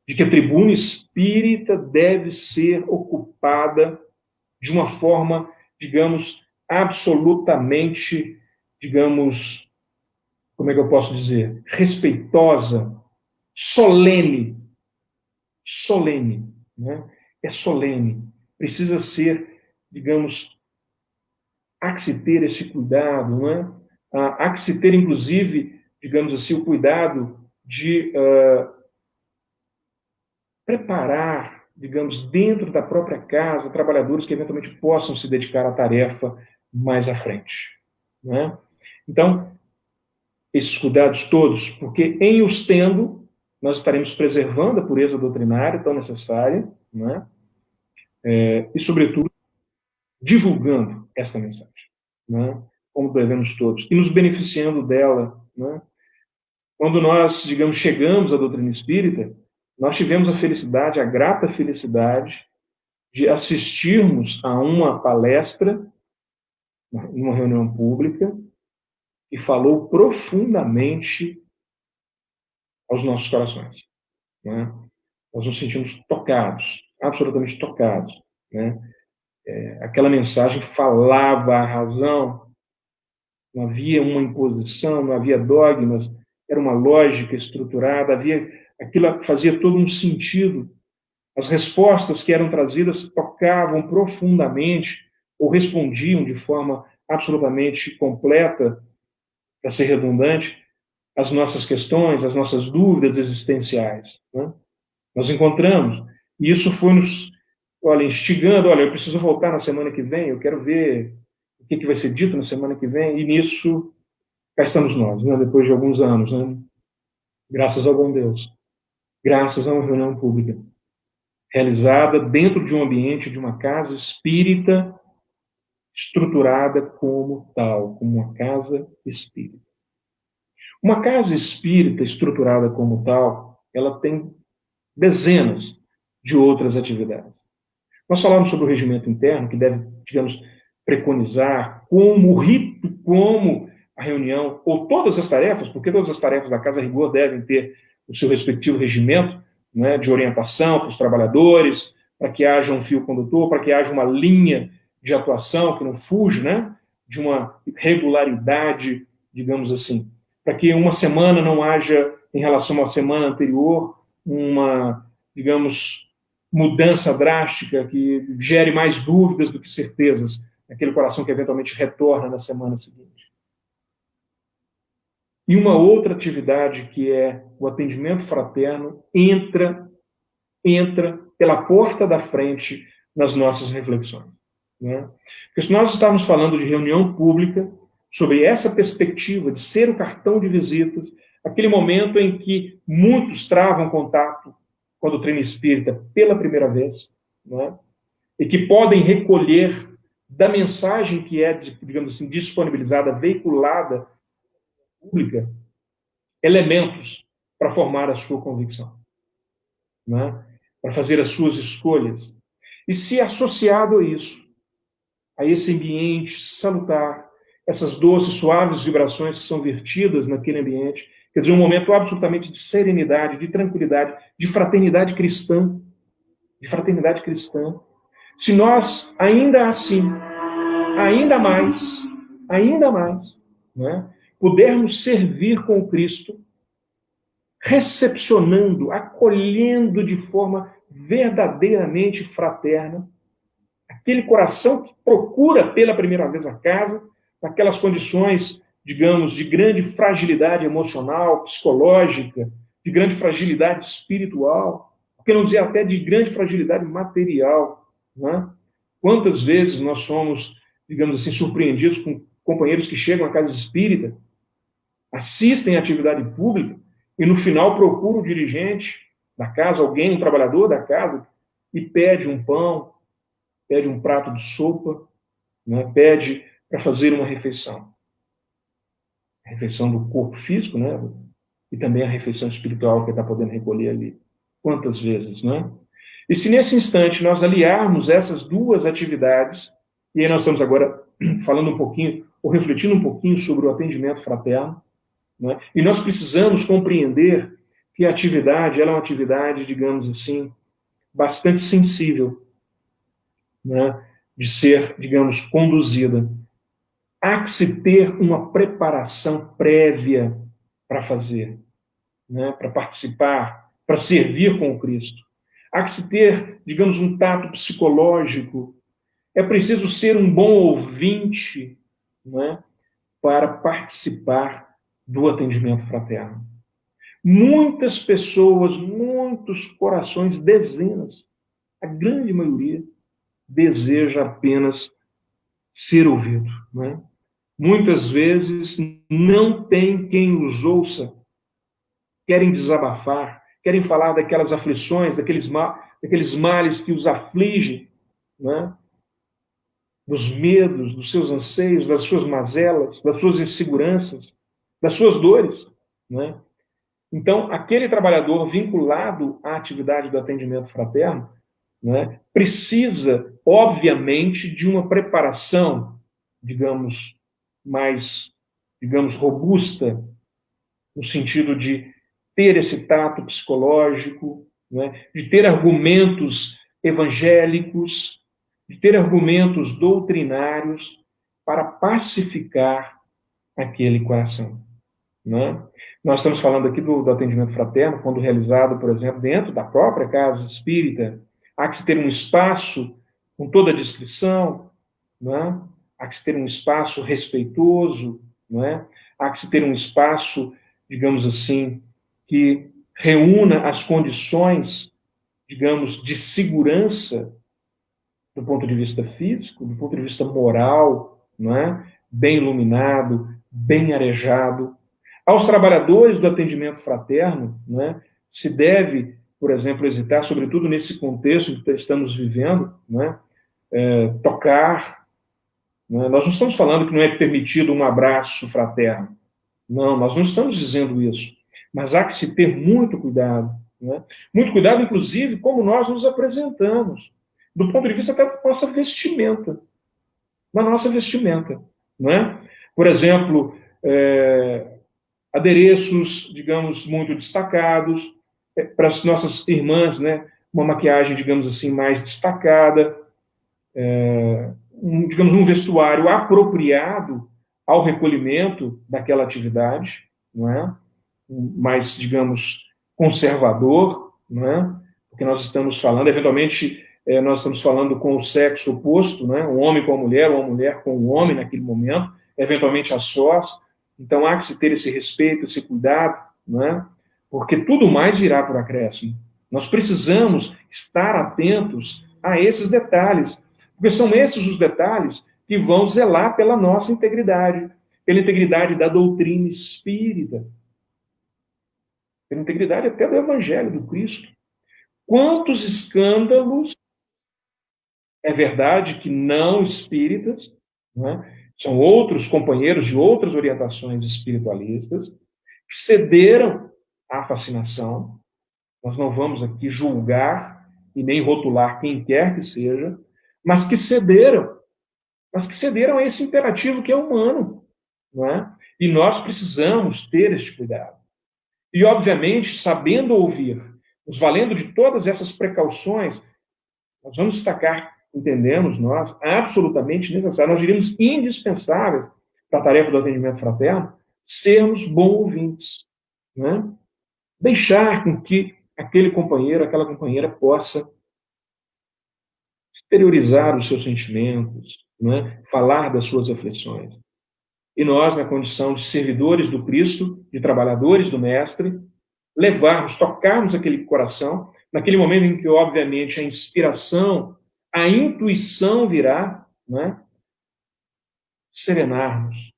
Speaker 2: de que a tribuna espírita deve ser ocupada de uma forma, digamos, absolutamente, digamos, como é que eu posso dizer, respeitosa, solene, né? É solene. Precisa ser, digamos, há que se ter esse cuidado, não é? Há que se ter, inclusive, digamos assim, o cuidado de preparar, digamos, dentro da própria casa, trabalhadores que eventualmente possam se dedicar à tarefa mais à frente, não é? Então, esses cuidados todos, porque em os tendo, nós estaremos preservando a pureza doutrinária tão necessária, não é? E, sobretudo, divulgando esta mensagem, né? Como devemos todos, e nos beneficiando dela, né? Quando nós, digamos, chegamos à doutrina espírita, nós tivemos a felicidade, a grata felicidade de assistirmos a uma palestra, em uma reunião pública, que falou profundamente aos nossos corações, né? Nós nos sentimos tocados, absolutamente tocados, né? Aquela mensagem falava a razão, não havia uma imposição, não havia dogmas, era uma lógica estruturada, aquilo fazia todo um sentido. As respostas que eram trazidas tocavam profundamente ou respondiam de forma absolutamente completa, para ser redundante, as nossas questões, as nossas dúvidas existenciais, né? Nós encontramos, e isso foi nos, olha, instigando, olha, eu preciso voltar na semana que vem, eu quero ver o que vai ser dito na semana que vem, e nisso cá estamos nós, né, depois de alguns anos, né, graças ao bom Deus, graças a uma reunião pública, realizada dentro de um ambiente de uma casa espírita, estruturada como tal, como uma casa espírita. Uma casa espírita estruturada como tal, ela tem dezenas de outras atividades. Nós falamos sobre o regimento interno, que deve, digamos, preconizar como o rito, como a reunião, ou todas as tarefas, porque todas as tarefas da Casa Rigor devem ter o seu respectivo regimento, né, de orientação para os trabalhadores, para que haja um fio condutor, para que haja uma linha de atuação que não fuja, né, de uma regularidade, digamos assim, para que uma semana não haja, em relação à semana anterior, uma, digamos, mudança drástica que gere mais dúvidas do que certezas naquele coração que eventualmente retorna na semana seguinte. E uma outra atividade que é o atendimento fraterno entra pela porta da frente nas nossas reflexões. Né? Porque se nós estamos falando de reunião pública, sobre essa perspectiva de ser o cartão de visitas, aquele momento em que muitos travam contato com a doutrina espírita pela primeira vez, né? E que podem recolher da mensagem que é, digamos assim, disponibilizada, veiculada, pública, elementos para formar a sua convicção, né? Para fazer as suas escolhas. E se associado a isso, a esse ambiente salutar, essas doces, suaves vibrações que são vertidas naquele ambiente, quer dizer, um momento absolutamente de serenidade, de tranquilidade, de fraternidade cristã, se nós, ainda assim, ainda mais, né, pudermos servir com Cristo, recepcionando, acolhendo de forma verdadeiramente fraterna, aquele coração que procura pela primeira vez a casa, naquelas condições, digamos, de grande fragilidade emocional, psicológica, de grande fragilidade espiritual, por que não dizer até de grande fragilidade material, né? Quantas vezes nós somos, digamos assim, surpreendidos com companheiros que chegam à casa espírita, assistem à atividade pública e no final procuram o dirigente da casa, alguém, um trabalhador da casa, e pede um pão, pede um prato de sopa, né? Pede para fazer uma refeição. A refeição do corpo físico, né? E também a refeição espiritual que ele está podendo recolher ali. Quantas vezes, né? E se nesse instante nós aliarmos essas duas atividades, e aí nós estamos agora falando um pouquinho, ou refletindo um pouquinho sobre o atendimento fraterno, né? E nós precisamos compreender que a atividade, ela é uma atividade, digamos assim, bastante sensível, né? De ser, digamos, conduzida. Há que se ter uma preparação prévia para fazer, né? Para participar, para servir com o Cristo. Há que se ter, digamos, um tato psicológico. É preciso ser um bom ouvinte, né? Para participar do atendimento fraterno. Muitas pessoas, muitos corações, dezenas, a grande maioria, deseja apenas ser ouvido, né? Muitas vezes não tem quem os ouça, querem desabafar, querem falar daquelas aflições, daqueles males que os afligem, né? Dos medos, dos seus anseios, das suas mazelas, das suas inseguranças, das suas dores, né? Então, aquele trabalhador vinculado à atividade do atendimento fraterno, né, precisa, obviamente, de uma preparação, digamos, mais, digamos, robusta, no sentido de ter esse tato psicológico, né, de ter argumentos evangélicos, de ter argumentos doutrinários para pacificar aquele coração. Né? Nós estamos falando aqui do atendimento fraterno, quando realizado, por exemplo, dentro da própria casa espírita, há que se ter um espaço com toda a discrição, né? Há que se ter um espaço respeitoso, né? Há que se ter um espaço, digamos assim, que reúna as condições, digamos, de segurança do ponto de vista físico, do ponto de vista moral, né? Bem iluminado, bem arejado. Aos trabalhadores do atendimento fraterno, né, se deve, por exemplo, hesitar, sobretudo nesse contexto que estamos vivendo, né, tocar. Né? Nós não estamos falando que não é permitido um abraço fraterno. Não, nós não estamos dizendo isso. Mas há que se ter muito cuidado. Né? Muito cuidado, inclusive, como nós nos apresentamos, do ponto de vista até da nossa vestimenta. Na nossa vestimenta. Né? Por exemplo, adereços, digamos, muito destacados, para as nossas irmãs, né, uma maquiagem, digamos assim, mais destacada, digamos, um vestuário apropriado ao recolhimento daquela atividade, não é? Mais, digamos, conservador, não é? Porque nós estamos falando, eventualmente, nós estamos falando com o sexo oposto, né? Um homem com a mulher, ou uma mulher com o homem naquele momento, eventualmente a sós. Então há que se ter esse respeito, esse cuidado, né? Porque tudo mais virá por acréscimo. Nós precisamos estar atentos a esses detalhes, porque são esses os detalhes que vão zelar pela nossa integridade, pela integridade da doutrina espírita, pela integridade até do Evangelho do Cristo. Quantos escândalos, é verdade que não espíritas, né? São outros companheiros de outras orientações espiritualistas, que cederam à fascinação. Nós não vamos aqui julgar e nem rotular quem quer que seja, mas que cederam a esse imperativo que é humano, não é? E nós precisamos ter este cuidado. E, obviamente, sabendo ouvir, nos valendo de todas essas precauções, nós vamos destacar, entendemos nós, absolutamente necessário, nós diríamos indispensáveis para a tarefa do atendimento fraterno, sermos bons ouvintes, né? Deixar com que aquele companheiro, aquela companheira possa exteriorizar os seus sentimentos, né? Falar das suas reflexões. E nós, na condição de servidores do Cristo, de trabalhadores do Mestre, levarmos, tocarmos aquele coração, naquele momento em que, obviamente, a inspiração, a intuição virá, né? Serenarmos,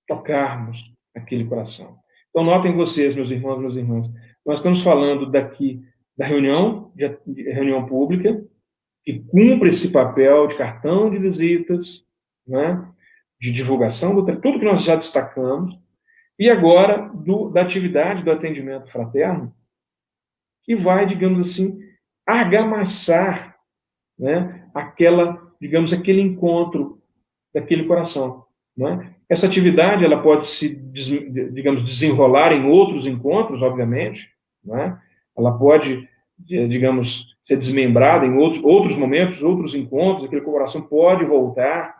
Speaker 2: tocarmos aquele coração. Então, notem vocês, meus irmãos, minhas irmãs, nós estamos falando daqui da reunião, de reunião pública, que cumpre esse papel de cartão de visitas, né? De divulgação, tudo que nós já destacamos, e agora da atividade do atendimento fraterno, que vai, digamos assim, argamassar, né, digamos, aquele encontro daquele coração, né? Essa atividade ela pode se, digamos, desenrolar em outros encontros, obviamente, né? Ela pode, digamos, ser desmembrada em outros momentos, outros encontros, aquele coração pode voltar,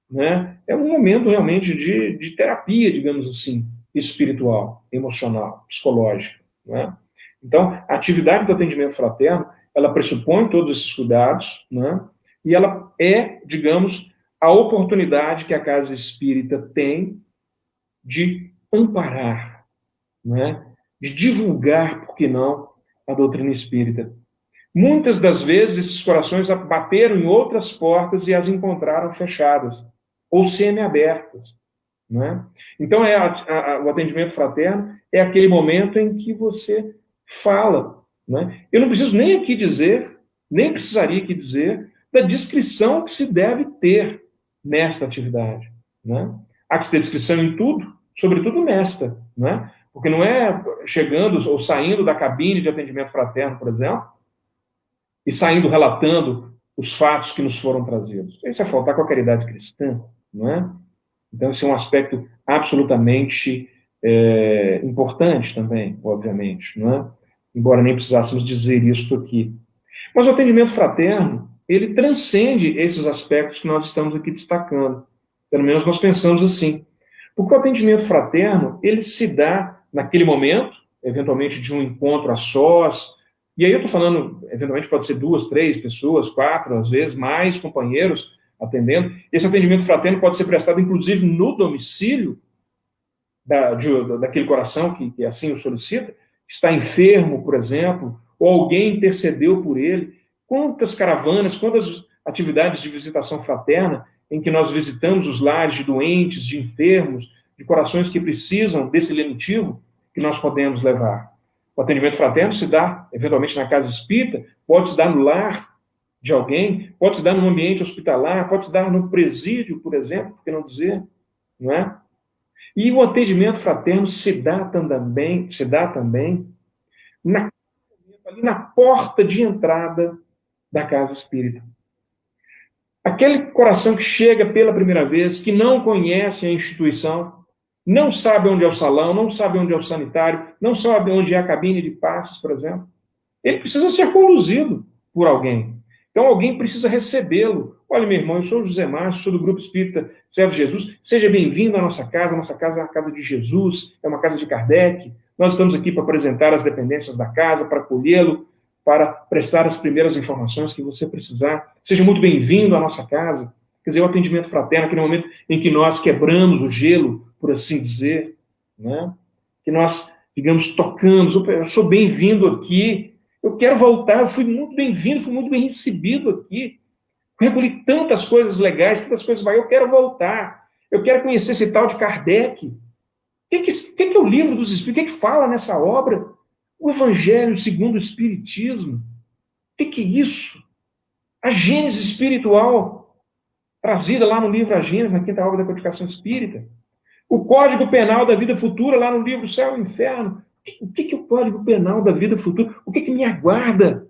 Speaker 2: né? É um momento realmente de terapia, digamos assim, espiritual, emocional, psicológica, né? Então, a atividade do atendimento fraterno, ela pressupõe todos esses cuidados, né? E ela é, digamos, a oportunidade que a casa espírita tem de amparar, né? De divulgar, por que não, a doutrina espírita. Muitas das vezes, esses corações bateram em outras portas e as encontraram fechadas ou semi-abertas, né? Então, o atendimento fraterno é aquele momento em que você fala, né? Eu não preciso nem aqui dizer, nem precisaria aqui dizer, da descrição que se deve ter nesta atividade, né? Há que se ter descrição em tudo, sobretudo nesta, né? Porque não é chegando ou saindo da cabine de atendimento fraterno, por exemplo, e saindo relatando os fatos que nos foram trazidos. Isso é faltar com a caridade cristã, não é? Então, esse é um aspecto absolutamente importante também, obviamente, não é? Embora nem precisássemos dizer isso aqui. Mas o atendimento fraterno, ele transcende esses aspectos que nós estamos aqui destacando. Pelo menos nós pensamos assim. Porque o atendimento fraterno, ele se dá naquele momento, eventualmente de um encontro a sós, e aí eu estou falando, eventualmente pode ser 2, 3 pessoas, 4, às vezes, mais companheiros atendendo. Esse atendimento fraterno pode ser prestado, inclusive, no domicílio daquele coração que assim o solicita, que está enfermo, por exemplo, ou alguém intercedeu por ele. Quantas caravanas, quantas atividades de visitação fraterna em que nós visitamos os lares de doentes, de enfermos, de corações que precisam desse lenitivo que nós podemos levar. O atendimento fraterno se dá, eventualmente, na casa espírita, pode se dar no lar de alguém, pode se dar no ambiente hospitalar, pode se dar no presídio, por exemplo, por que não dizer, não é? E o atendimento fraterno se dá também ali na porta de entrada da casa espírita. Aquele coração que chega pela primeira vez, que não conhece a instituição, não sabe onde é o salão, não sabe onde é o sanitário, não sabe onde é a cabine de passes, por exemplo. ele precisa ser conduzido por alguém. Então, alguém precisa recebê-lo. Olha, meu irmão, eu sou o José Márcio, sou do Grupo Espírita Servo de Jesus. Seja bem-vindo à nossa casa. Nossa casa é a casa de Jesus, é uma casa de Kardec. Nós estamos aqui para apresentar as dependências da casa, para acolhê-lo, para prestar as primeiras informações que você precisar. Seja muito bem-vindo à nossa casa. Quer dizer, o atendimento fraterno, aquele momento em que nós quebramos o gelo, por assim dizer, né? Que nós, digamos, tocamos. Eu sou bem-vindo aqui. Eu quero voltar, eu fui muito bem-vindo, fui muito bem recebido aqui. Recolhi tantas coisas legais, tantas coisas legais. Eu quero voltar. Eu quero conhecer esse tal de Kardec. O que é o livro dos Espíritos? O que fala nessa obra? O Evangelho segundo o Espiritismo. O que é isso? A Gênese espiritual, trazida lá no livro A Gênese, na quinta obra da Codificação Espírita. O Código Penal da Vida Futura, lá no livro Céu e Inferno. O que é o Código Penal da Vida Futura? O que me aguarda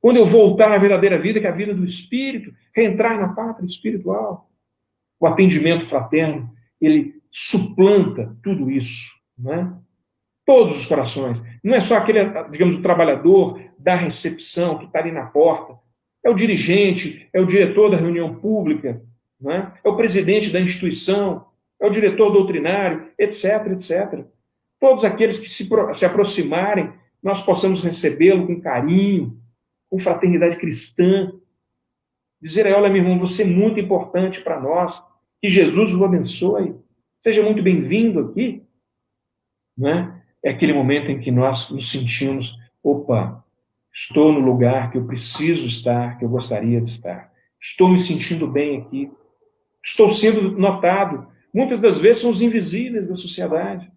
Speaker 2: quando eu voltar à verdadeira vida, que é a vida do Espírito, reentrar na pátria espiritual? O atendimento fraterno, ele suplanta tudo isso, não é? Todos os corações. Não é só aquele, digamos, o trabalhador da recepção que está ali na porta. É o dirigente, é o diretor da reunião pública, não é? É o presidente da instituição, é o diretor doutrinário, etc, etc. Todos aqueles que se aproximarem, nós possamos recebê-lo com carinho, com fraternidade cristã. Dizer a ela, meu irmão, você é muito importante para nós. Que Jesus o abençoe. Seja muito bem-vindo aqui. Não é? É aquele momento em que nós nos sentimos, opa, estou no lugar que eu preciso estar, que eu gostaria de estar. Estou me sentindo bem aqui. Estou sendo notado. Muitas das vezes são os invisíveis da sociedade.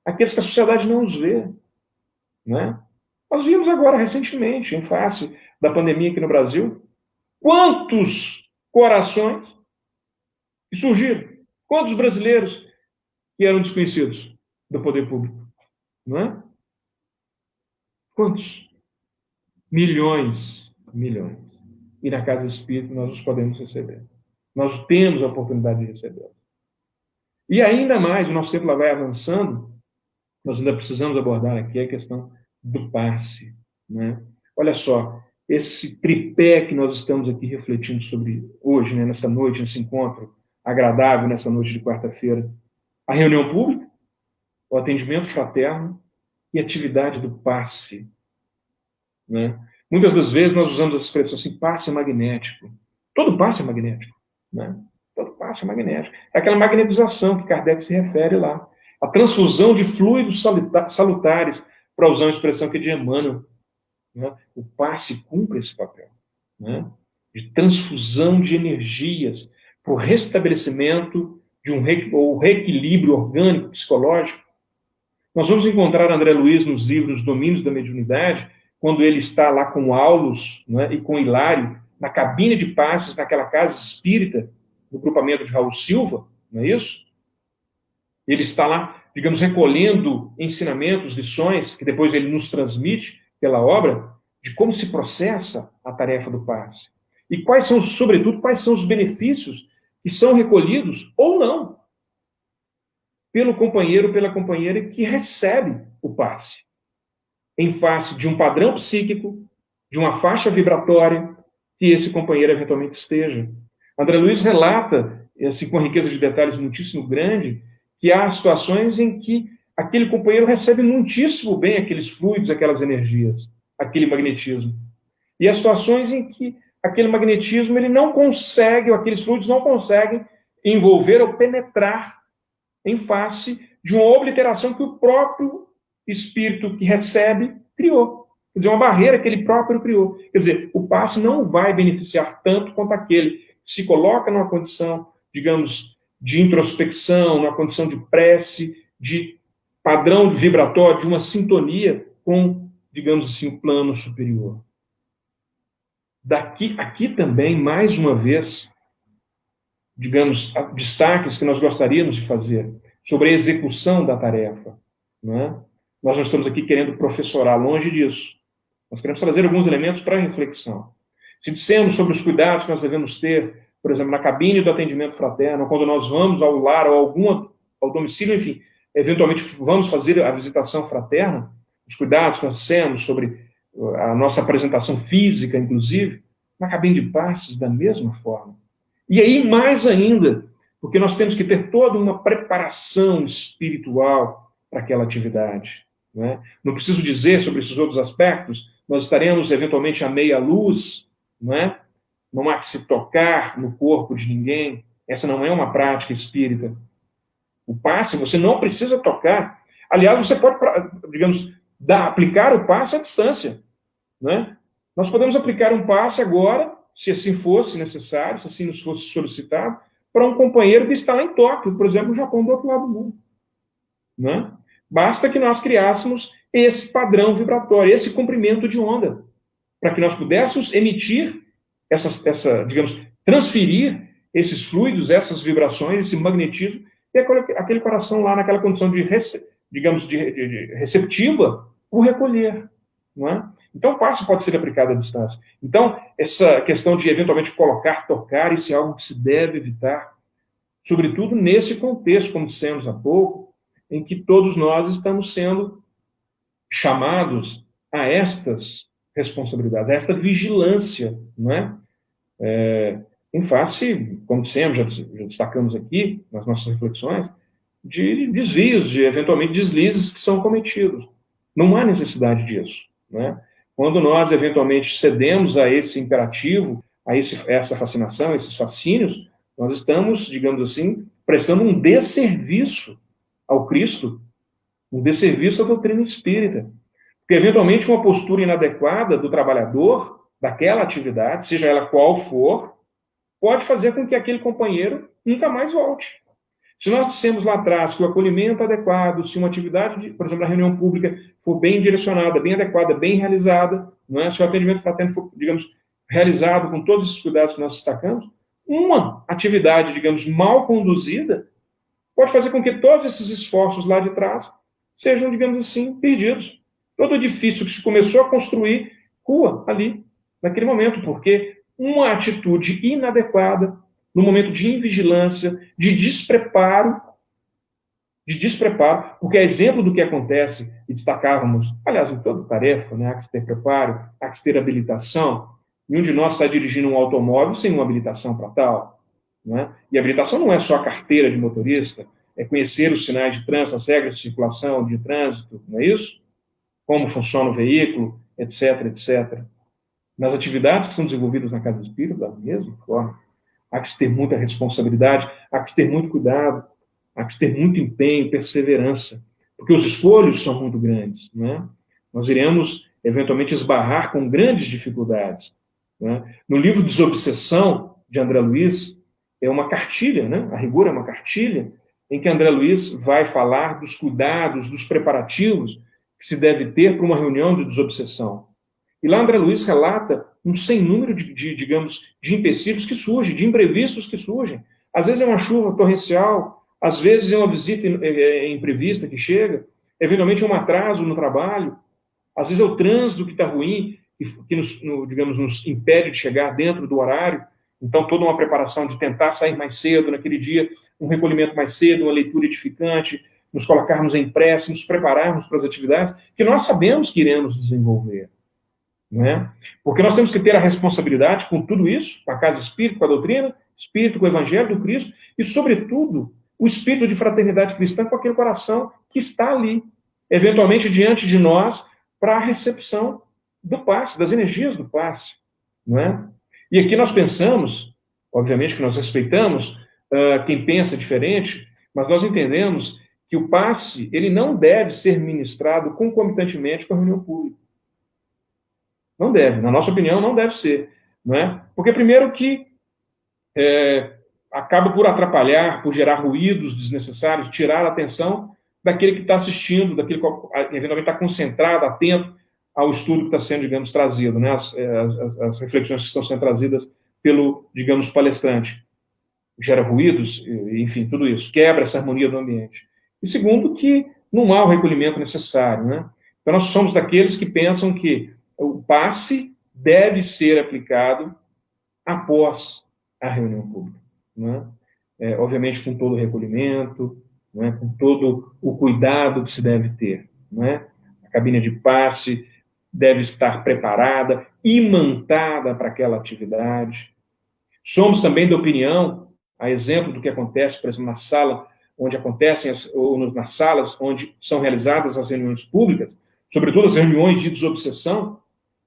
Speaker 2: Aqueles que a sociedade não os vê. Não é? Nós vimos agora, recentemente, em face da pandemia aqui no Brasil, quantos corações que surgiram. Quantos brasileiros que eram desconhecidos do poder público? Não é? Quantos? Milhões. Milhões. E na Casa Espírita nós os podemos receber. Nós temos a oportunidade de recebê-los. E ainda mais, o nosso tempo lá vai avançando, nós ainda precisamos abordar aqui a questão do passe. Né? Olha só, esse tripé que nós estamos aqui refletindo sobre hoje, né, nessa noite, nesse encontro agradável, nessa noite de quarta-feira, a reunião pública, o atendimento fraterno e a atividade do passe. Né? Muitas das vezes nós usamos essa expressão assim, passe magnético. Todo passe é magnético. Né? Todo passe é magnético. É aquela magnetização que Kardec se refere lá. A transfusão de fluidos salutares, para usar uma expressão que é de Emmanuel. Né? O passe cumpre esse papel. Né? De transfusão de energias, para o restabelecimento de ou reequilíbrio orgânico, psicológico. Nós vamos encontrar André Luiz nos livros Domínios da Mediunidade, quando ele está lá com Aulus, né, e com Hilário, na cabine de passes, naquela casa espírita, no grupamento de Raul Silva, não é isso? Ele está lá, digamos, recolhendo ensinamentos, lições, que depois ele nos transmite pela obra, de como se processa a tarefa do passe. E quais são, sobretudo, quais são os benefícios que são recolhidos, ou não, pelo companheiro, pela companheira que recebe o passe, em face de um padrão psíquico, de uma faixa vibratória, que esse companheiro eventualmente esteja. André Luiz relata, assim, com riqueza de detalhes muitíssimo grande, que há situações em que aquele companheiro recebe muitíssimo bem aqueles fluidos, aquelas energias, aquele magnetismo. E há situações em que aquele magnetismo ele não consegue, ou aqueles fluidos não conseguem envolver ou penetrar em face de uma obliteração que o próprio espírito que recebe criou. Quer dizer, uma barreira que ele próprio criou. Quer dizer, o passe não vai beneficiar tanto quanto aquele que se coloca numa condição, digamos, de introspecção, numa condição de prece, de padrão vibratório, de uma sintonia com, digamos assim, o plano superior. Aqui também, mais uma vez, digamos, destaques que nós gostaríamos de fazer sobre a execução da tarefa. Não é? Nós não estamos aqui querendo professorar, longe disso. Nós queremos trazer alguns elementos para a reflexão. Se dissemos sobre os cuidados que nós devemos ter, por exemplo, na cabine do atendimento fraterno, quando nós vamos ao lar ou ao domicílio, enfim, eventualmente vamos fazer a visitação fraterna, os cuidados que nós dissemos sobre a nossa apresentação física, inclusive, na cabine de passes da mesma forma. E aí, mais ainda, porque nós temos que ter toda uma preparação espiritual para aquela atividade. Né? Não preciso dizer sobre esses outros aspectos, nós estaremos eventualmente à meia luz, né? Não há que se tocar no corpo de ninguém, essa não é uma prática espírita. O passe, você não precisa tocar. Aliás, você pode, digamos, aplicar o passe à distância. Né? Nós podemos aplicar um passe agora, se assim fosse necessário, se assim nos fosse solicitado, para um companheiro que está lá em Tóquio, por exemplo, no Japão, do outro lado do mundo. Né? Basta que nós criássemos esse padrão vibratório, esse comprimento de onda, para que nós pudéssemos emitir digamos, transferir esses fluidos, essas vibrações, esse magnetismo, e aquele coração lá naquela condição de receptiva, o recolher. Não é? Então, o passe pode ser aplicado à distância. Então, essa questão de, eventualmente, colocar, tocar, isso é algo que se deve evitar, sobretudo nesse contexto, como dissemos há pouco, em que todos nós estamos sendo chamados a estas responsabilidades, a esta vigilância, não é? Em face, como dissemos, já destacamos aqui nas nossas reflexões, de desvios, de eventualmente deslizes que são cometidos. Não há necessidade disso. Né? Quando nós eventualmente cedemos a esse imperativo, a essa fascinação, esses fascínios, nós estamos, digamos assim, prestando um desserviço ao Cristo, um desserviço à doutrina espírita. Porque, eventualmente, uma postura inadequada do trabalhador, daquela atividade, seja ela qual for, pode fazer com que aquele companheiro nunca mais volte. Se nós dissemos lá atrás que o acolhimento adequado, se uma atividade, por exemplo, a reunião pública for bem direcionada, bem adequada, bem realizada, não é? Se o atendimento fraterno for, digamos, realizado com todos esses cuidados que nós destacamos, uma atividade, digamos, mal conduzida, pode fazer com que todos esses esforços lá de trás sejam, digamos assim, perdidos. Todo o edifício que se começou a construir, rua ali, naquele momento, porque uma atitude inadequada, no momento de invigilância, de despreparo, porque é exemplo do que acontece, e destacávamos, aliás, em toda tarefa, né, há que se ter preparo, há que se ter habilitação. Nenhum de nós sai dirigindo um automóvel sem uma habilitação para tal. Né? E a habilitação não é só a carteira de motorista, é conhecer os sinais de trânsito, as regras de circulação, de trânsito, não é isso? Como funciona o veículo, etc, etc. Nas atividades que são desenvolvidas na Casa Espírita, da mesma forma, há que se ter muita responsabilidade, há que se ter muito cuidado, há que se ter muito empenho, perseverança, porque os escolhos são muito grandes. Né? Nós iremos, eventualmente, esbarrar com grandes dificuldades. Né? No livro Desobsessão, de André Luiz, é uma cartilha, né? A rigor é uma cartilha, em que André Luiz vai falar dos cuidados, dos preparativos que se deve ter para uma reunião de desobsessão. E lá André Luiz relata um sem número digamos, de empecilhos que surgem, de imprevistos que surgem. Às vezes é uma chuva torrencial, às vezes é uma visita imprevista que chega, eventualmente é um atraso no trabalho, às vezes é o trânsito que está ruim, que nos impede de chegar dentro do horário. Então, toda uma preparação de tentar sair mais cedo naquele dia, um recolhimento mais cedo, uma leitura edificante, nos colocarmos em prece, nos prepararmos para as atividades que nós sabemos que iremos desenvolver. Né? Porque nós temos que ter a responsabilidade com tudo isso, com a casa espírita, com a doutrina, espírito, com o evangelho do Cristo, e, sobretudo, o espírito de fraternidade cristã com aquele coração que está ali, eventualmente diante de nós, para a recepção do passe, das energias do passe. Né? E aqui nós pensamos, obviamente que nós respeitamos quem pensa diferente, mas nós entendemos que o passe ele não deve ser ministrado concomitantemente com a reunião pública. Não deve, na nossa opinião, não deve ser. Não é? Porque, primeiro, que acaba por atrapalhar, por gerar ruídos desnecessários, tirar a atenção daquele que está assistindo, daquele que eventualmente está concentrado, atento ao estudo que está sendo, digamos, trazido, né? As reflexões que estão sendo trazidas pelo, digamos, palestrante. Gera ruídos, enfim, tudo isso. Quebra essa harmonia do ambiente. E segundo, que não há o recolhimento necessário. Né? Então, nós somos daqueles que pensam que o passe deve ser aplicado após a reunião pública. Né? Obviamente, com todo o recolhimento, com todo o cuidado que se deve ter. Né? A cabine de passe, deve estar preparada, imantada para aquela atividade. Somos também da opinião, a exemplo do que acontece, por exemplo, na sala onde acontecem, ou nas salas onde são realizadas as reuniões públicas, sobretudo as reuniões de desobsessão,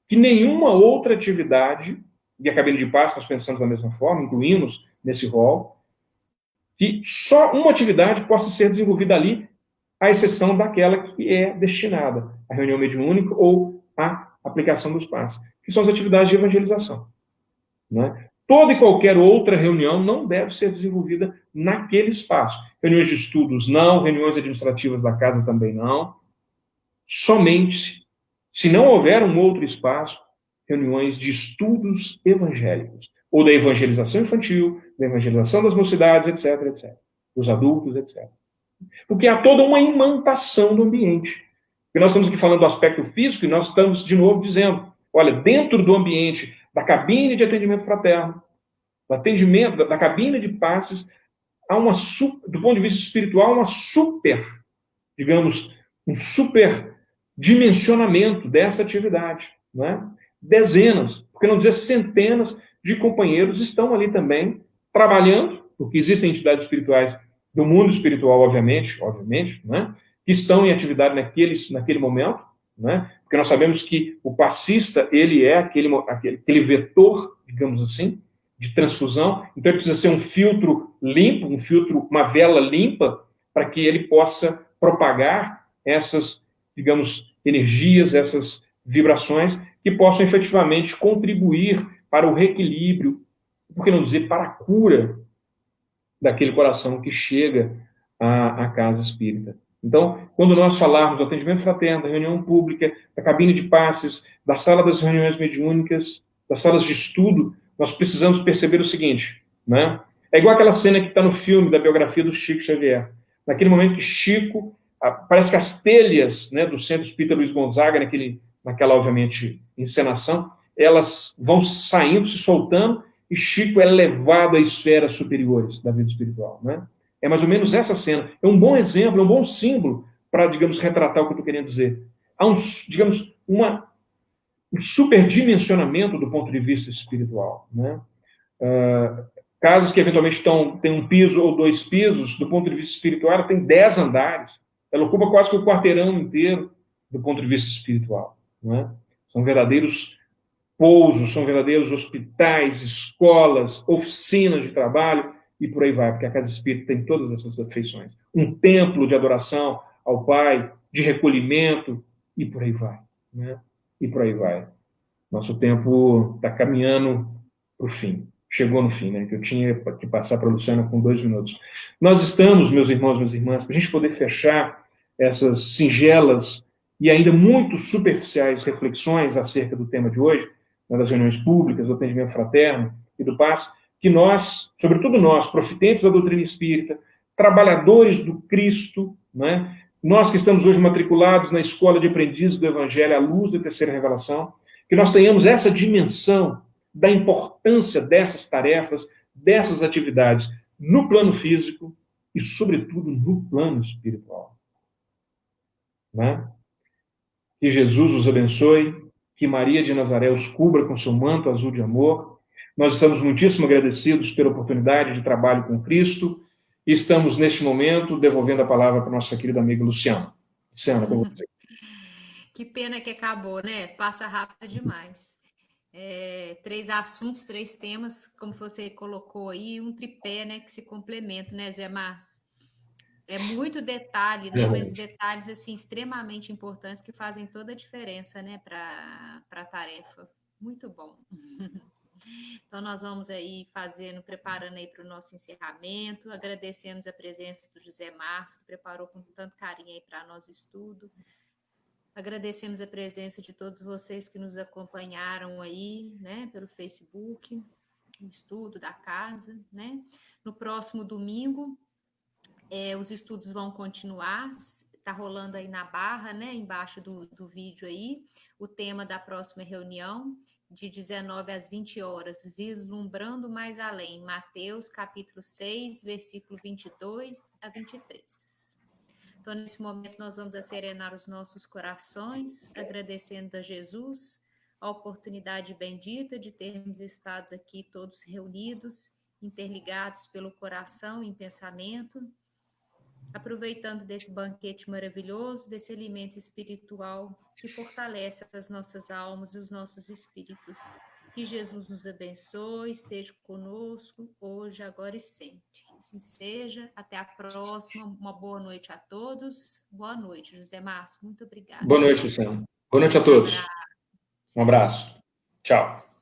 Speaker 2: que nenhuma outra atividade, e a cabine de paz nós pensamos da mesma forma, incluímos nesse rol, que só uma atividade possa ser desenvolvida ali, à exceção daquela que é destinada à reunião mediúnica ou à aplicação dos passos, que são as atividades de evangelização. Né? Toda e qualquer outra reunião não deve ser desenvolvida naquele espaço. Reuniões de estudos não, reuniões administrativas da casa também não. Somente, se não houver um outro espaço, reuniões de estudos evangélicos, ou da evangelização infantil, da evangelização das mocidades, etc, etc, dos adultos, etc. Porque há toda uma imantação do ambiente. Porque nós estamos aqui falando do aspecto físico e nós estamos, de novo, dizendo, olha, dentro do ambiente da cabine de atendimento fraterno, do atendimento, da cabine de passes, há uma, do ponto de vista espiritual, uma super, digamos, um super dimensionamento dessa atividade. Né? Dezenas, por que não dizer centenas de companheiros estão ali também trabalhando, porque existem entidades espirituais do mundo espiritual, obviamente, né? Que estão em atividade naquele momento, né? Porque nós sabemos que o passista, ele é aquele vetor, digamos assim, de transfusão, então ele precisa ser um filtro limpo, uma vela limpa, para que ele possa propagar essas, digamos, energias, essas vibrações que possam efetivamente contribuir para o reequilíbrio, por que não dizer para a cura daquele coração que chega à casa espírita. Então, quando nós falarmos do atendimento fraterno, da reunião pública, da cabine de passes, da sala das reuniões mediúnicas, das salas de estudo, nós precisamos perceber o seguinte, né? É igual aquela cena que está no filme da biografia do Chico Xavier. Naquele momento que Chico, parece que as telhas, né, do Centro Espírita Luiz Gonzaga, naquela, obviamente, encenação, elas vão saindo, se soltando, e Chico é levado a esferas superiores da vida espiritual. Né? É mais ou menos essa cena. É um bom exemplo, é um bom símbolo para, digamos, retratar o que eu estou querendo dizer. Há digamos, um superdimensionamento do ponto de vista espiritual. Né? Casas que eventualmente têm um piso ou 2 pisos, do ponto de vista espiritual, ela tem 10 andares. Ela ocupa quase que o quarteirão inteiro do ponto de vista espiritual. Né? São verdadeiros pousos, são verdadeiros hospitais, escolas, oficinas de trabalho e por aí vai, porque a casa espírita tem todas essas afeições. Um templo de adoração ao Pai, de recolhimento e por aí vai. Né? E por aí vai. Nosso tempo está caminhando para o fim. Chegou no fim, né? Que eu tinha que passar para a Luciana com 2 minutos. Nós estamos, meus irmãos, minhas irmãs, para a gente poder fechar essas singelas e ainda muito superficiais reflexões acerca do tema de hoje, né, das reuniões públicas, do atendimento fraterno e do passe, que nós, sobretudo nós, profitentes da doutrina espírita, trabalhadores do Cristo, né, nós que estamos hoje matriculados na escola de aprendizes do Evangelho à luz da terceira revelação, que nós tenhamos essa dimensão da importância dessas tarefas, dessas atividades no plano físico e, sobretudo, no plano espiritual. Né? Que Jesus os abençoe, que Maria de Nazaré os cubra com seu manto azul de amor. Nós estamos muitíssimo agradecidos pela oportunidade de trabalho com Cristo e estamos, neste momento, devolvendo a palavra para a nossa querida amiga Luciana. Luciana, com você.
Speaker 1: Que pena que acabou, né? Passa rápido demais. 3 assuntos, 3 temas, como você colocou aí, um tripé, né, que se complementa, né, Zé Márcio? É muito detalhe, né? Mas detalhes assim extremamente importantes que fazem toda a diferença, né, para a tarefa. Muito bom. Então nós vamos aí preparando aí para o nosso encerramento. Agradecemos a presença do José Márcio, que preparou com tanto carinho aí para nós o estudo. Agradecemos a presença de todos vocês que nos acompanharam aí, né, pelo Facebook, o estudo da casa, né? No próximo domingo, os estudos vão continuar, está rolando aí na barra, né, embaixo do vídeo aí, o tema da próxima reunião, de 19 às 20 horas, vislumbrando mais além, Mateus capítulo 6, versículo 22 a 23. Então, nesse momento, nós vamos acerenar os nossos corações, agradecendo a Jesus a oportunidade bendita de termos estado aqui todos reunidos, interligados pelo coração em pensamento, aproveitando desse banquete maravilhoso, desse alimento espiritual que fortalece as nossas almas e os nossos espíritos. Que Jesus nos abençoe, esteja conosco, hoje, agora e sempre. Assim seja. Até a próxima. Uma boa noite a todos. Boa noite, José Márcio. Muito obrigada.
Speaker 2: Boa noite, Luciano. Boa noite a
Speaker 1: Um
Speaker 2: todos.
Speaker 1: abraço.
Speaker 2: Um abraço. Tchau.